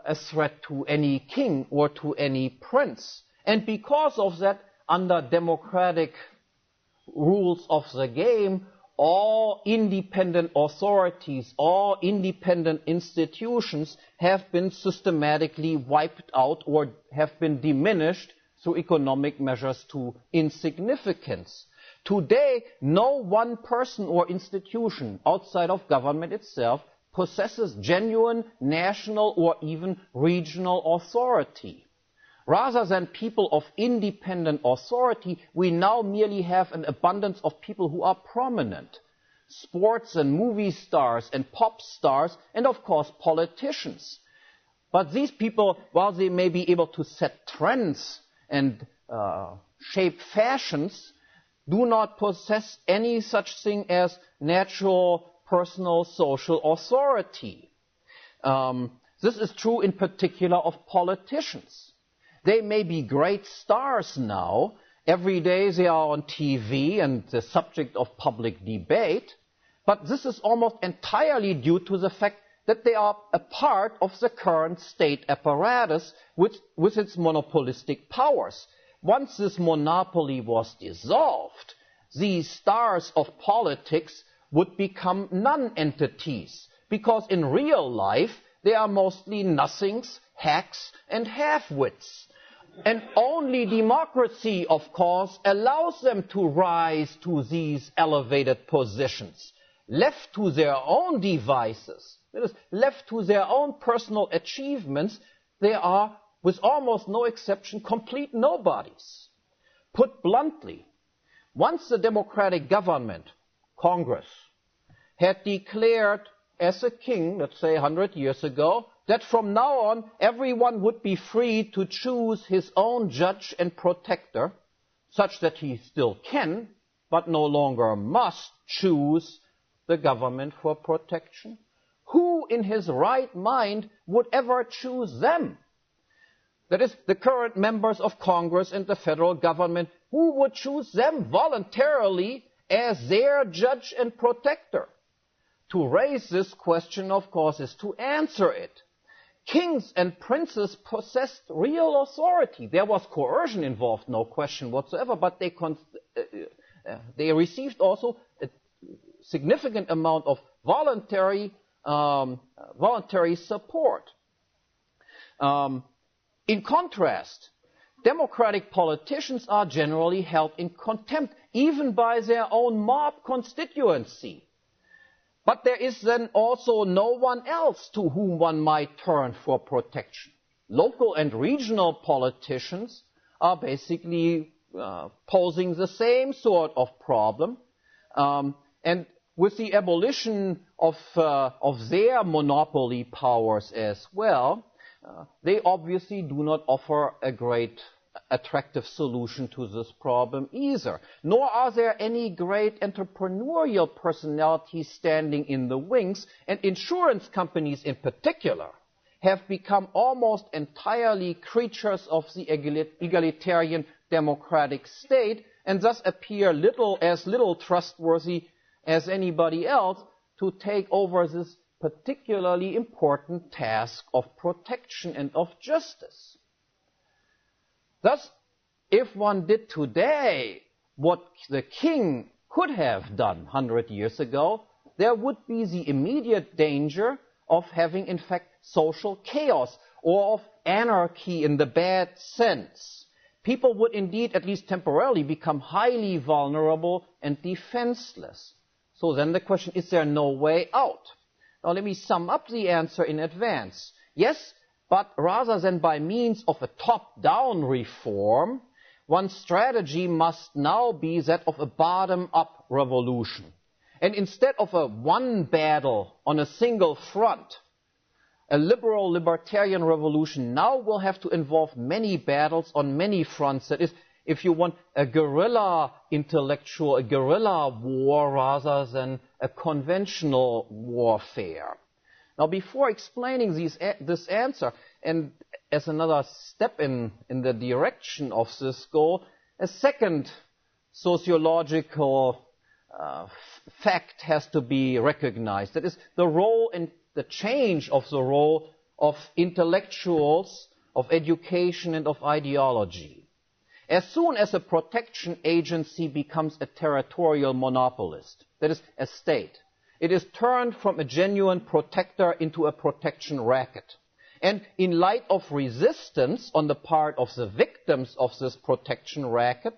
a threat to any king or to any prince. And because of that, under democratic rules of the game, all independent authorities, all independent institutions have been systematically wiped out or have been diminished through economic measures to insignificance. Today, no one person or institution outside of government itself possesses genuine national or even regional authority. Rather than people of independent authority, we now merely have an abundance of people who are prominent. Sports and movie stars and pop stars and, of course, politicians. But these people, while they may be able to set trends and shape fashions, do not possess any such thing as natural, personal, social authority. This is true in particular of politicians. They may be great stars now. Every day they are on TV and the subject of public debate. But this is almost entirely due to the fact that they are a part of the current state apparatus with its monopolistic powers. Once this monopoly was dissolved, these stars of politics would become non-entities, because in real life they are mostly nothings, hacks, and half-wits. And only democracy, of course, allows them to rise to these elevated positions. Left to their own devices, that is, left to their own personal achievements, they are, with almost no exception, complete nobodies. Put bluntly, once the democratic government, Congress, had declared as a king, let's say 100 years ago, that from now on everyone would be free to choose his own judge and protector, such that he still can, but no longer must, choose the government for protection. Who in his right mind would ever choose them? That is, the current members of Congress and the federal government, who would choose them voluntarily as their judge and protector? To raise this question, of course, is to answer it. Kings and princes possessed real authority. There was coercion involved, no question whatsoever, but they received also a significant amount of voluntary support. In contrast, democratic politicians are generally held in contempt, even by their own mob constituency. But there is then also no one else to whom one might turn for protection. Local and regional politicians are basically posing the same sort of problem. And with the abolition of their monopoly powers as well, they obviously do not offer a great attractive solution to this problem either. Nor are there any great entrepreneurial personalities standing in the wings, and insurance companies in particular have become almost entirely creatures of the egalitarian democratic state, and thus appear little trustworthy as anybody else to take over this particularly important task of protection and of justice. Thus, if one did today what the king could have done 100 years ago, there would be the immediate danger of having, in fact, social chaos or of anarchy in the bad sense. People would indeed, at least temporarily, become highly vulnerable and defenseless. So then the question, is there no way out? Now let me sum up the answer in advance. Yes, but rather than by means of a top-down reform, one's strategy must now be that of a bottom-up revolution. And instead of a one battle on a single front, a liberal libertarian revolution now will have to involve many battles on many fronts. That is, if you want, a guerrilla intellectual, a guerrilla war rather than a conventional warfare. Now, before explaining this answer, and as another step in the direction of this goal, a second sociological fact has to be recognized. That is, the role and the change of the role of intellectuals, of education, and of ideology. As soon as a protection agency becomes a territorial monopolist, that is, a state, it is turned from a genuine protector into a protection racket. And in light of resistance on the part of the victims of this protection racket,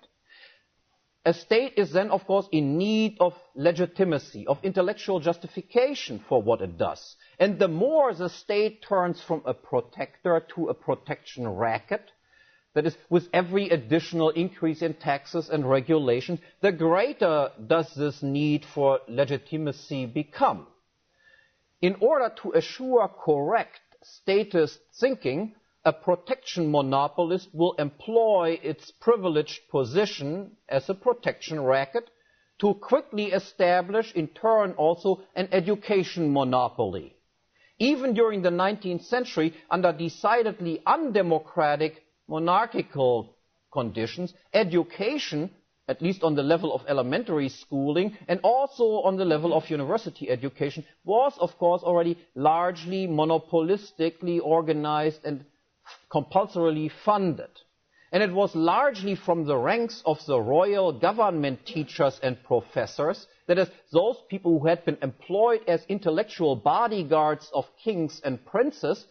a state is then, of course, in need of legitimacy, of intellectual justification for what it does. And the more the state turns from a protector to a protection racket, that is, with every additional increase in taxes and regulation, the greater does this need for legitimacy become. In order to assure correct statist thinking, a protection monopolist will employ its privileged position as a protection racket to quickly establish, in turn, also an education monopoly. Even during the 19th century, under decidedly undemocratic monarchical conditions, education, at least on the level of elementary schooling and also on the level of university education, was, of course, already largely monopolistically organized and compulsorily funded. And it was largely from the ranks of the royal government teachers and professors, that is, those people who had been employed as intellectual bodyguards of kings and princes,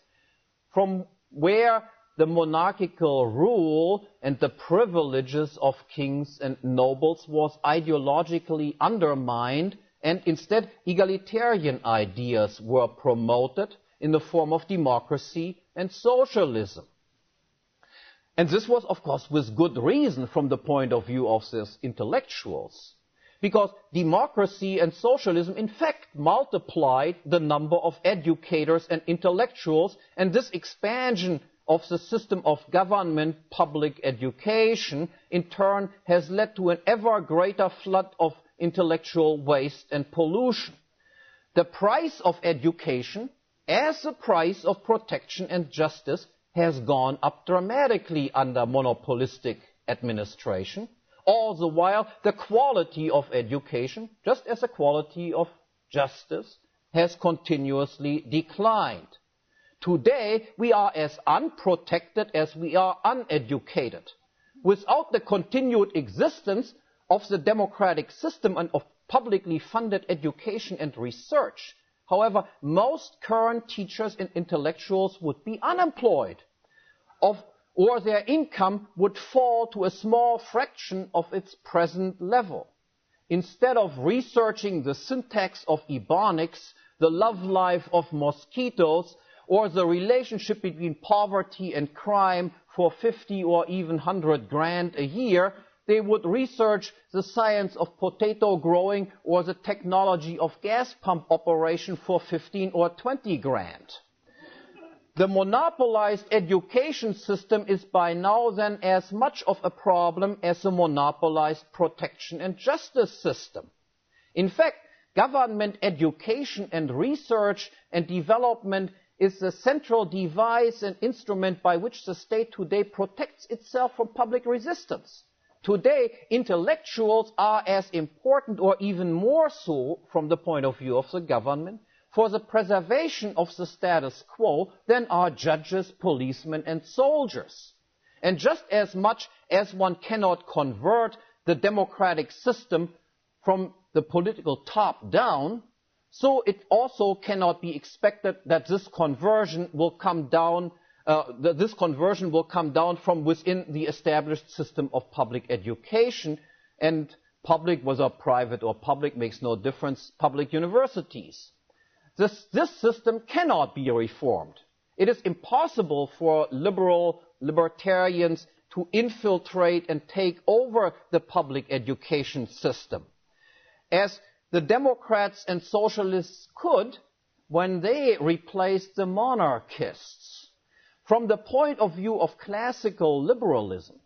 from where the monarchical rule and the privileges of kings and nobles was ideologically undermined, and instead egalitarian ideas were promoted in the form of democracy and socialism. And this was, of course, with good reason from the point of view of these intellectuals, because democracy and socialism, in fact, multiplied the number of educators and intellectuals, and this expansion of the system of government public education, in turn, has led to an ever greater flood of intellectual waste and pollution. The price of education, as the price of protection and justice, has gone up dramatically under monopolistic administration. All the while, the quality of education, just as the quality of justice, has continuously declined. Today, we are as unprotected as we are uneducated. Without the continued existence of the democratic system and of publicly funded education and research, however, most current teachers and intellectuals would be unemployed, or their income would fall to a small fraction of its present level. Instead of researching the syntax of Ebonics, the love life of mosquitoes, or the relationship between poverty and crime for 50 or even 100 grand a year, they would research the science of potato growing or the technology of gas pump operation for 15 or 20 grand. The monopolized education system is by now then as much of a problem as the monopolized protection and justice system. In fact, government education and research and development is the central device and instrument by which the state today protects itself from public resistance. Today, intellectuals are as important, or even more so from the point of view of the government, for the preservation of the status quo than are judges, policemen, and soldiers. And just as much as one cannot convert the democratic system from the political top down, so it also cannot be expected that this conversion will come down from within the established system of public education, and public, whether private or public, makes no difference, public universities. This system cannot be reformed. It is impossible for libertarians to infiltrate and take over the public education system, as the Democrats and Socialists could when they replaced the monarchists. From the point of view of classical liberalism,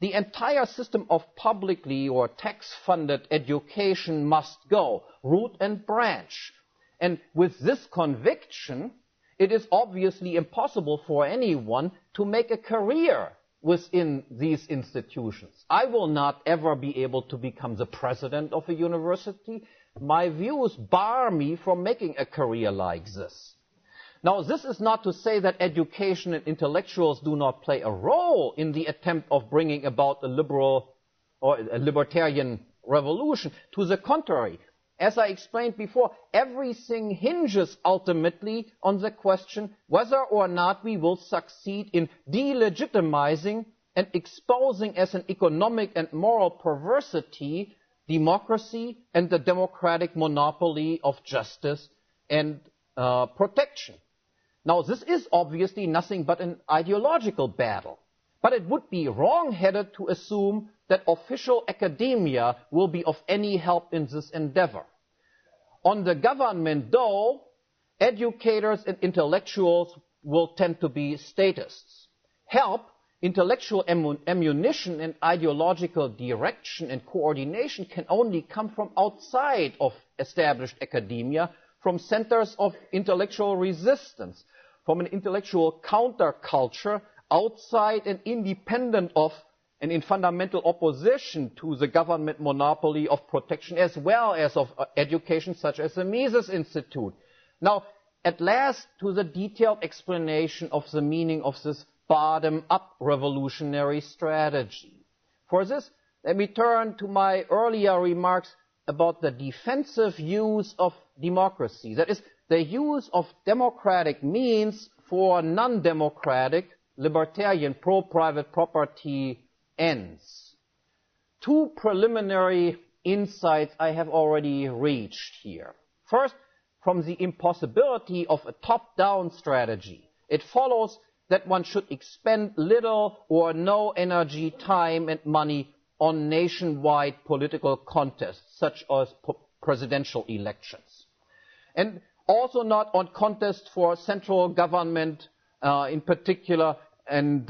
the entire system of publicly or tax-funded education must go, root and branch. And with this conviction, it is obviously impossible for anyone to make a career within these institutions. I will not ever be able to become the president of a university. My views bar me from making a career like this. Now, this is not to say that education and intellectuals do not play a role in the attempt of bringing about a liberal or a libertarian revolution. To the contrary, as I explained before, everything hinges ultimately on the question whether or not we will succeed in delegitimizing and exposing as an economic and moral perversity democracy and the democratic monopoly of justice and protection. Now, this is obviously nothing but an ideological battle, but it would be wrong-headed to assume that official academia will be of any help in this endeavor. On the government, though, educators and intellectuals will tend to be statists. Help, intellectual ammunition, and ideological direction and coordination can only come from outside of established academia, from centers of intellectual resistance, from an intellectual counterculture outside and independent of and in fundamental opposition to the government monopoly of protection as well as of education, such as the Mises Institute. Now, at last, to the detailed explanation of the meaning of this bottom-up revolutionary strategy. For this, let me turn to my earlier remarks about the defensive use of democracy. That is, the use of democratic means for non-democratic, libertarian, pro-private property ends. Two preliminary insights I have already reached here. First, from the impossibility of a top-down strategy, it follows that one should expend little or no energy, time, and money on nationwide political contests, such as presidential elections, and also not on contests for central government in particular, and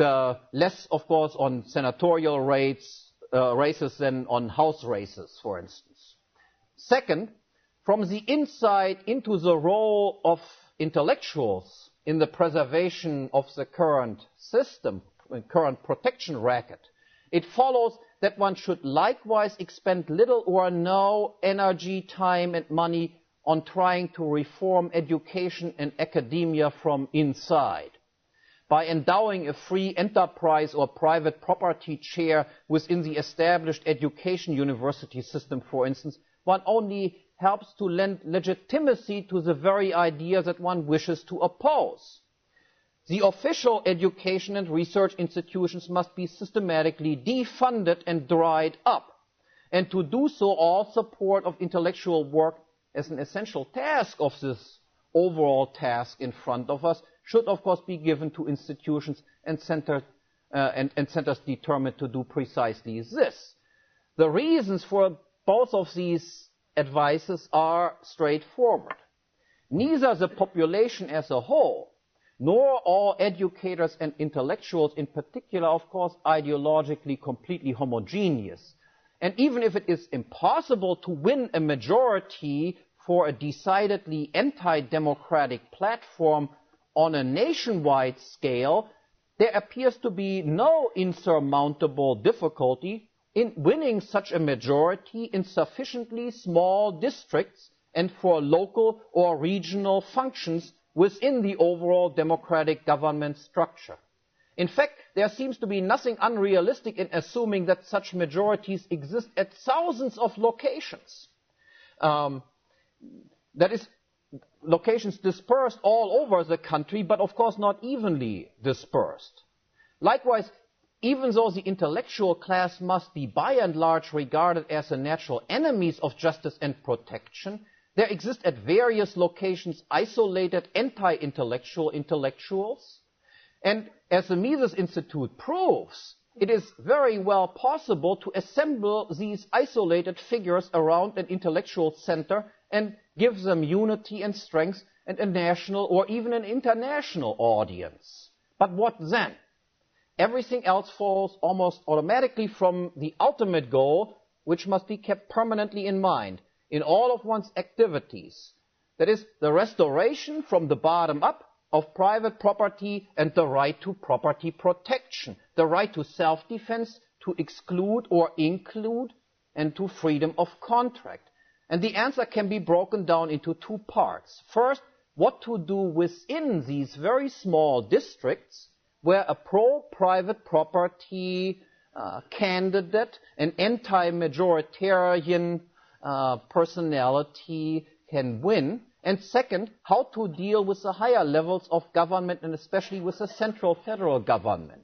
less, of course, on senatorial races than on house races, for instance. Second, from the insight into the role of intellectuals in the preservation of the current system, current protection racket, it follows that one should likewise expend little or no energy, time, and money on trying to reform education and academia from inside. By endowing a free enterprise or private property chair within the established education university system, for instance, one only helps to lend legitimacy to the very idea that one wishes to oppose. The official education and research institutions must be systematically defunded and dried up. And to do so, all support of intellectual work as an essential task of this overall task in front of us should, of course, be given to institutions and centers determined to do precisely this. The reasons for both of these advices are straightforward. Neither the population as a whole, nor all educators and intellectuals in particular, of course, ideologically completely homogeneous. And even if it is impossible to win a majority for a decidedly anti-democratic platform on a nationwide scale, there appears to be no insurmountable difficulty in winning such a majority in sufficiently small districts and for local or regional functions within the overall democratic government structure. In fact, there seems to be nothing unrealistic in assuming that such majorities exist at thousands of locations. That is, locations dispersed all over the country, but of course not evenly dispersed. Likewise, even though the intellectual class must be by and large regarded as the natural enemies of justice and protection, there exist at various locations isolated anti-intellectual intellectuals. And as the Mises Institute proves, it is very well possible to assemble these isolated figures around an intellectual center and give them unity and strength and a national or even an international audience. But what then? Everything else falls almost automatically from the ultimate goal, which must be kept permanently in mind in all of one's activities. That is, the restoration from the bottom up of private property and the right to property protection, the right to self-defense, to exclude or include, and to freedom of contract. And the answer can be broken down into two parts. First, what to do within these very small districts where a pro-private property candidate, an anti-majoritarian personality can win, and second, how to deal with the higher levels of government and especially with the central federal government.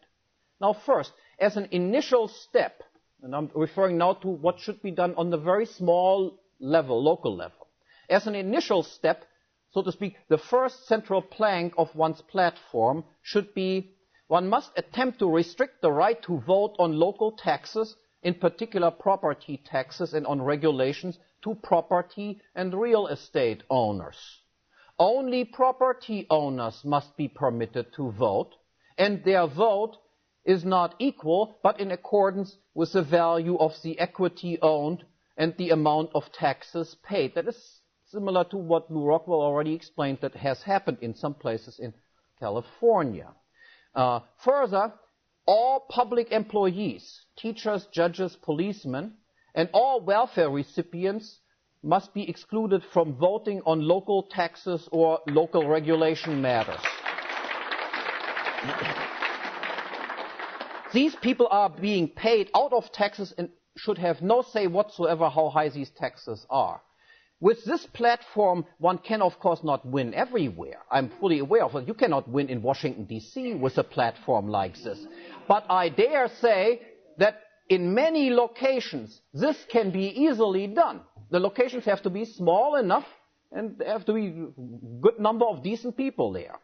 Now first, as an initial step, and I'm referring now to what should be done on the very small level, local level. As an initial step, so to speak, the first central plank of one's platform should be one must attempt to restrict the right to vote on local taxes, in particular property taxes, and on regulations to property and real estate owners. Only property owners must be permitted to vote, and their vote is not equal, but in accordance with the value of the equity owned and the amount of taxes paid. That is similar to what Lou Rockwell already explained that has happened in some places in California. Further, all public employees, teachers, judges, policemen, and all welfare recipients must be excluded from voting on local taxes or local regulation matters. These people are being paid out of taxes and should have no say whatsoever how high these taxes are. With this platform, one can, of course, not win everywhere. I'm fully aware of it. You cannot win in Washington, D.C. with a platform like this. But I dare say that in many locations, this can be easily done. The locations have to be small enough, and there have to be a good number of decent people there.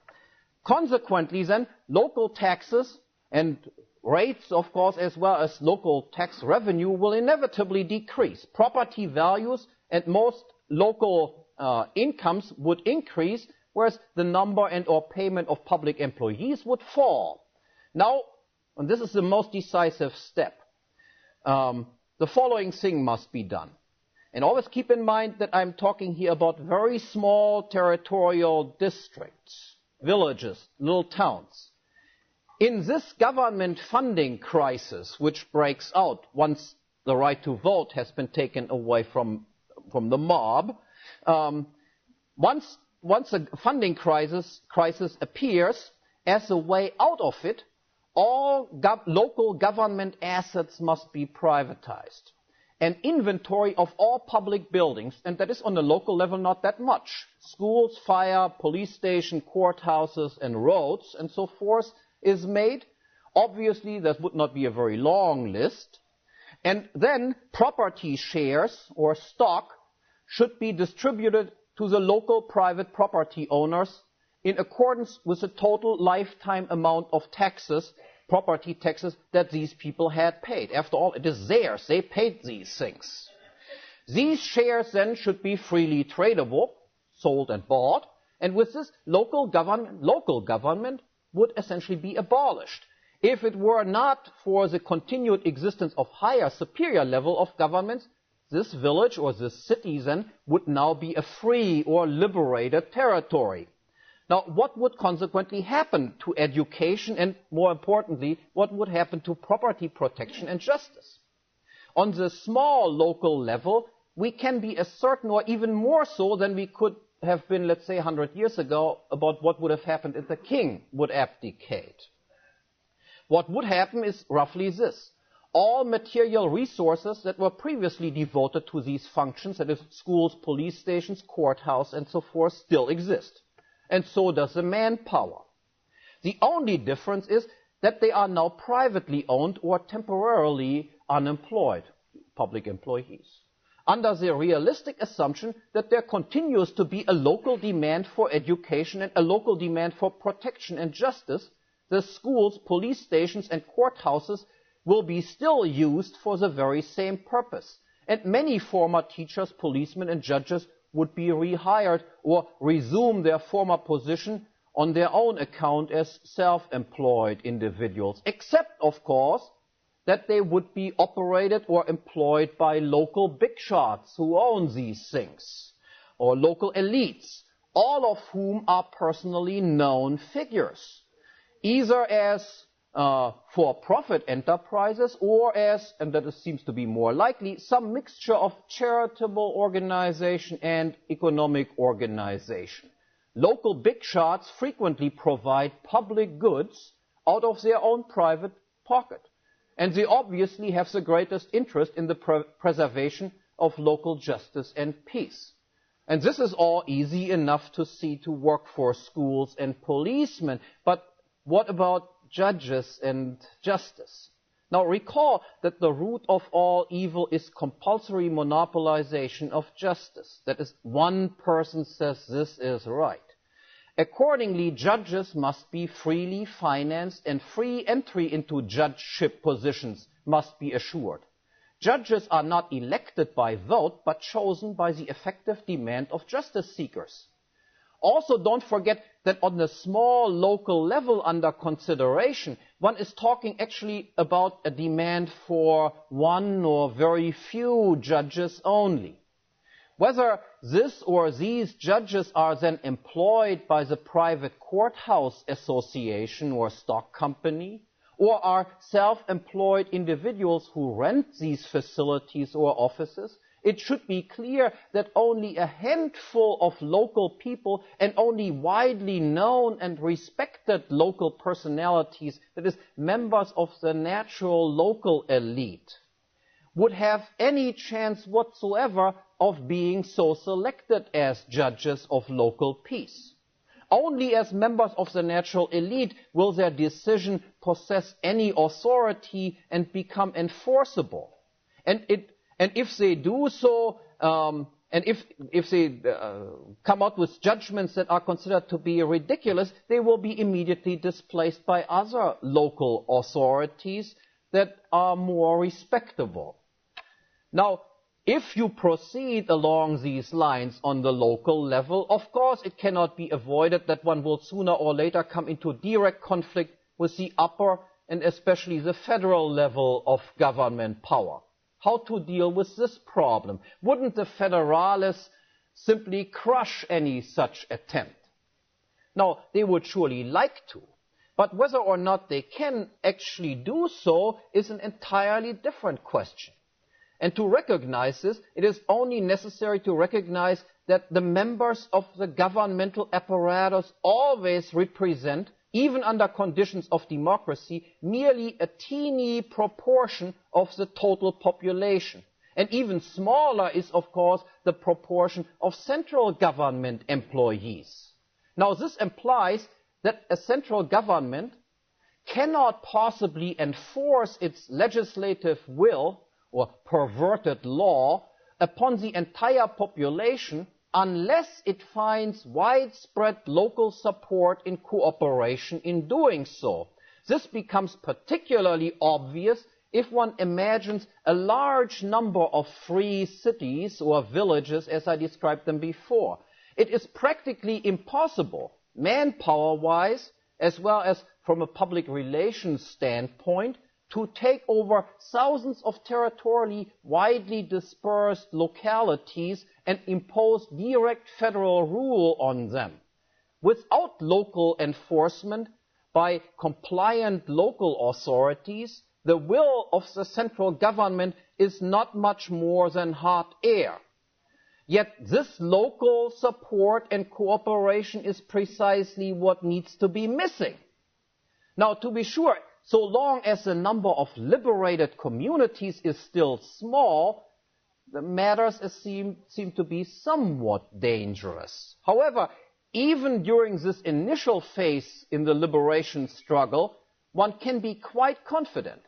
Consequently, then, local taxes and rates, of course, as well as local tax revenue will inevitably decrease. Property values and most local incomes would increase, whereas the number and or payment of public employees would fall. Now, and this is the most decisive step, the following thing must be done. And always keep in mind that I'm talking here about very small territorial districts, villages, little towns. In this government funding crisis, which breaks out once the right to vote has been taken away from the mob, once a funding crisis appears, as a way out of it, all local government assets must be privatized. An inventory of all public buildings, and that is on the local level not that much, schools, fire, police station, courthouses, and roads, and so forth, is made. Obviously, that would not be a very long list. And then property shares or stock should be distributed to the local private property owners in accordance with the total lifetime amount of taxes, property taxes, that these people had paid. After all, it is theirs. They paid these things. These shares then should be freely tradable, sold and bought, and with this, local government would essentially be abolished. If it were not for the continued existence of higher, superior level of governments, this village or this city then would now be a free or liberated territory. Now, what would consequently happen to education and, more importantly, what would happen to property protection and justice? On the small local level, we can be as certain, or even more so than we could have been, let's say, 100 years ago, about what would have happened if the king would abdicate. What would happen is roughly this. All material resources that were previously devoted to these functions, that is, schools, police stations, courthouse, and so forth, still exist. And so does the manpower. The only difference is that they are now privately owned or temporarily unemployed, public employees, under the realistic assumption that there continues to be a local demand for education and a local demand for protection and justice. The schools, police stations, and courthouses will be still used for the very same purpose. And many former teachers, policemen, and judges would be rehired or resume their former position on their own account as self-employed individuals, except, of course, that they would be operated or employed by local big shots who own these things, or local elites, all of whom are personally known figures, either as for-profit enterprises or as, and that seems to be more likely, some mixture of charitable organization and economic organization. Local big shots frequently provide public goods out of their own private pocket. And they obviously have the greatest interest in the preservation of local justice and peace. And this is all easy enough to see to work for schools and policemen. But what about judges and justice? Now recall that the root of all evil is compulsory monopolization of justice. That is, one person says this is right. Accordingly, judges must be freely financed and free entry into judgeship positions must be assured. Judges are not elected by vote, but chosen by the effective demand of justice seekers. Also, don't forget that on the small local level under consideration, one is talking actually about a demand for one or very few judges only. Whether this or these judges are then employed by the private courthouse association or stock company, or are self-employed individuals who rent these facilities or offices, it should be clear that only a handful of local people and only widely known and respected local personalities, that is, members of the natural local elite, would have any chance whatsoever of being so selected as judges of local peace. Only as members of the natural elite will their decision possess any authority and become enforceable. And if they do so, and if they come out with judgments that are considered to be ridiculous, they will be immediately displaced by other local authorities that are more respectable. Now, if you proceed along these lines on the local level, of course it cannot be avoided that one will sooner or later come into direct conflict with the upper and especially the federal level of government power. How to deal with this problem? Wouldn't the federalists simply crush any such attempt? Now, they would surely like to, but whether or not they can actually do so is an entirely different question. And to recognize this, it is only necessary to recognize that the members of the governmental apparatus always represent, even under conditions of democracy, merely a teeny proportion of the total population. And even smaller is, of course, the proportion of central government employees. Now, this implies that a central government cannot possibly enforce its legislative will or perverted law upon the entire population unless it finds widespread local support in cooperation in doing so. This becomes particularly obvious if one imagines a large number of free cities or villages as I described them before. It is practically impossible, manpower-wise, as well as from a public relations standpoint, to take over thousands of territorially widely dispersed localities and impose direct federal rule on them. Without local enforcement by compliant local authorities, the will of the central government is not much more than hot air. Yet this local support and cooperation is precisely what needs to be missing. Now, to be sure, so long as the number of liberated communities is still small, the matters seem to be somewhat dangerous. However, even during this initial phase in the liberation struggle, one can be quite confident.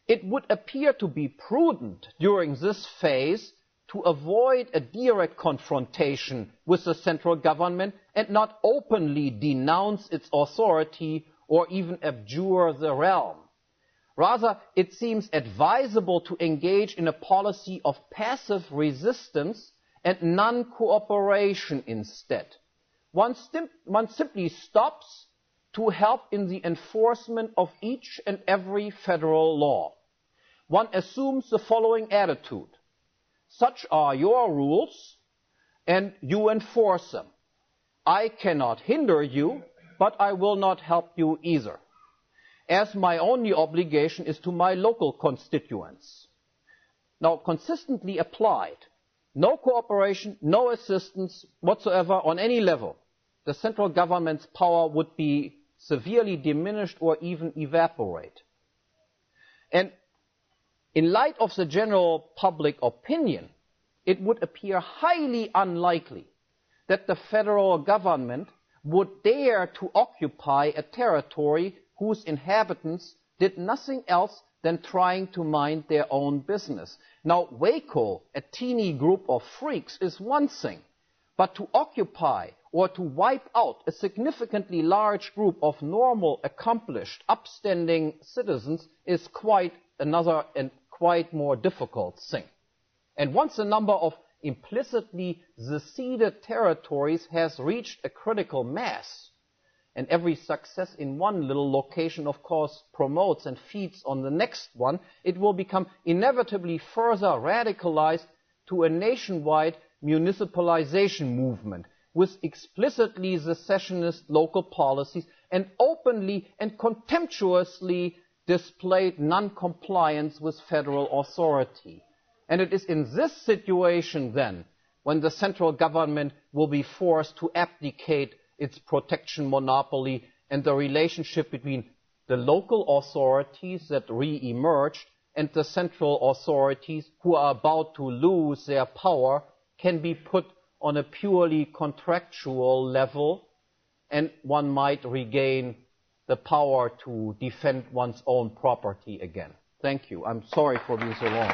It would appear to be prudent during this phase to avoid a direct confrontation with the central government and not openly denounce its authority or even abjure the realm. Rather, it seems advisable to engage in a policy of passive resistance and non-cooperation instead. One simply stops to help in the enforcement of each and every federal law. One assumes the following attitude: such are your rules, and you enforce them. I cannot hinder you, but I will not help you either, as my only obligation is to my local constituents. Now, consistently applied, no cooperation, no assistance whatsoever on any level, the central government's power would be severely diminished or even evaporate. And in light of the general public opinion, it would appear highly unlikely that the federal government would dare to occupy a territory whose inhabitants did nothing else than trying to mind their own business. Now, Waco, a teeny group of freaks, is one thing, but to occupy or to wipe out a significantly large group of normal, accomplished, upstanding citizens is quite another and quite more difficult thing. And once the number of implicitly seceded territories has reached a critical mass, and every success in one little location, of course, promotes and feeds on the next one, it will become inevitably further radicalized to a nationwide municipalization movement with explicitly secessionist local policies and openly and contemptuously displayed non-compliance with federal authority. And it is in this situation, then, when the central government will be forced to abdicate its protection monopoly and the relationship between the local authorities that re-emerged and the central authorities who are about to lose their power can be put on a purely contractual level, and one might regain the power to defend one's own property again. Thank you. I'm sorry for being so long.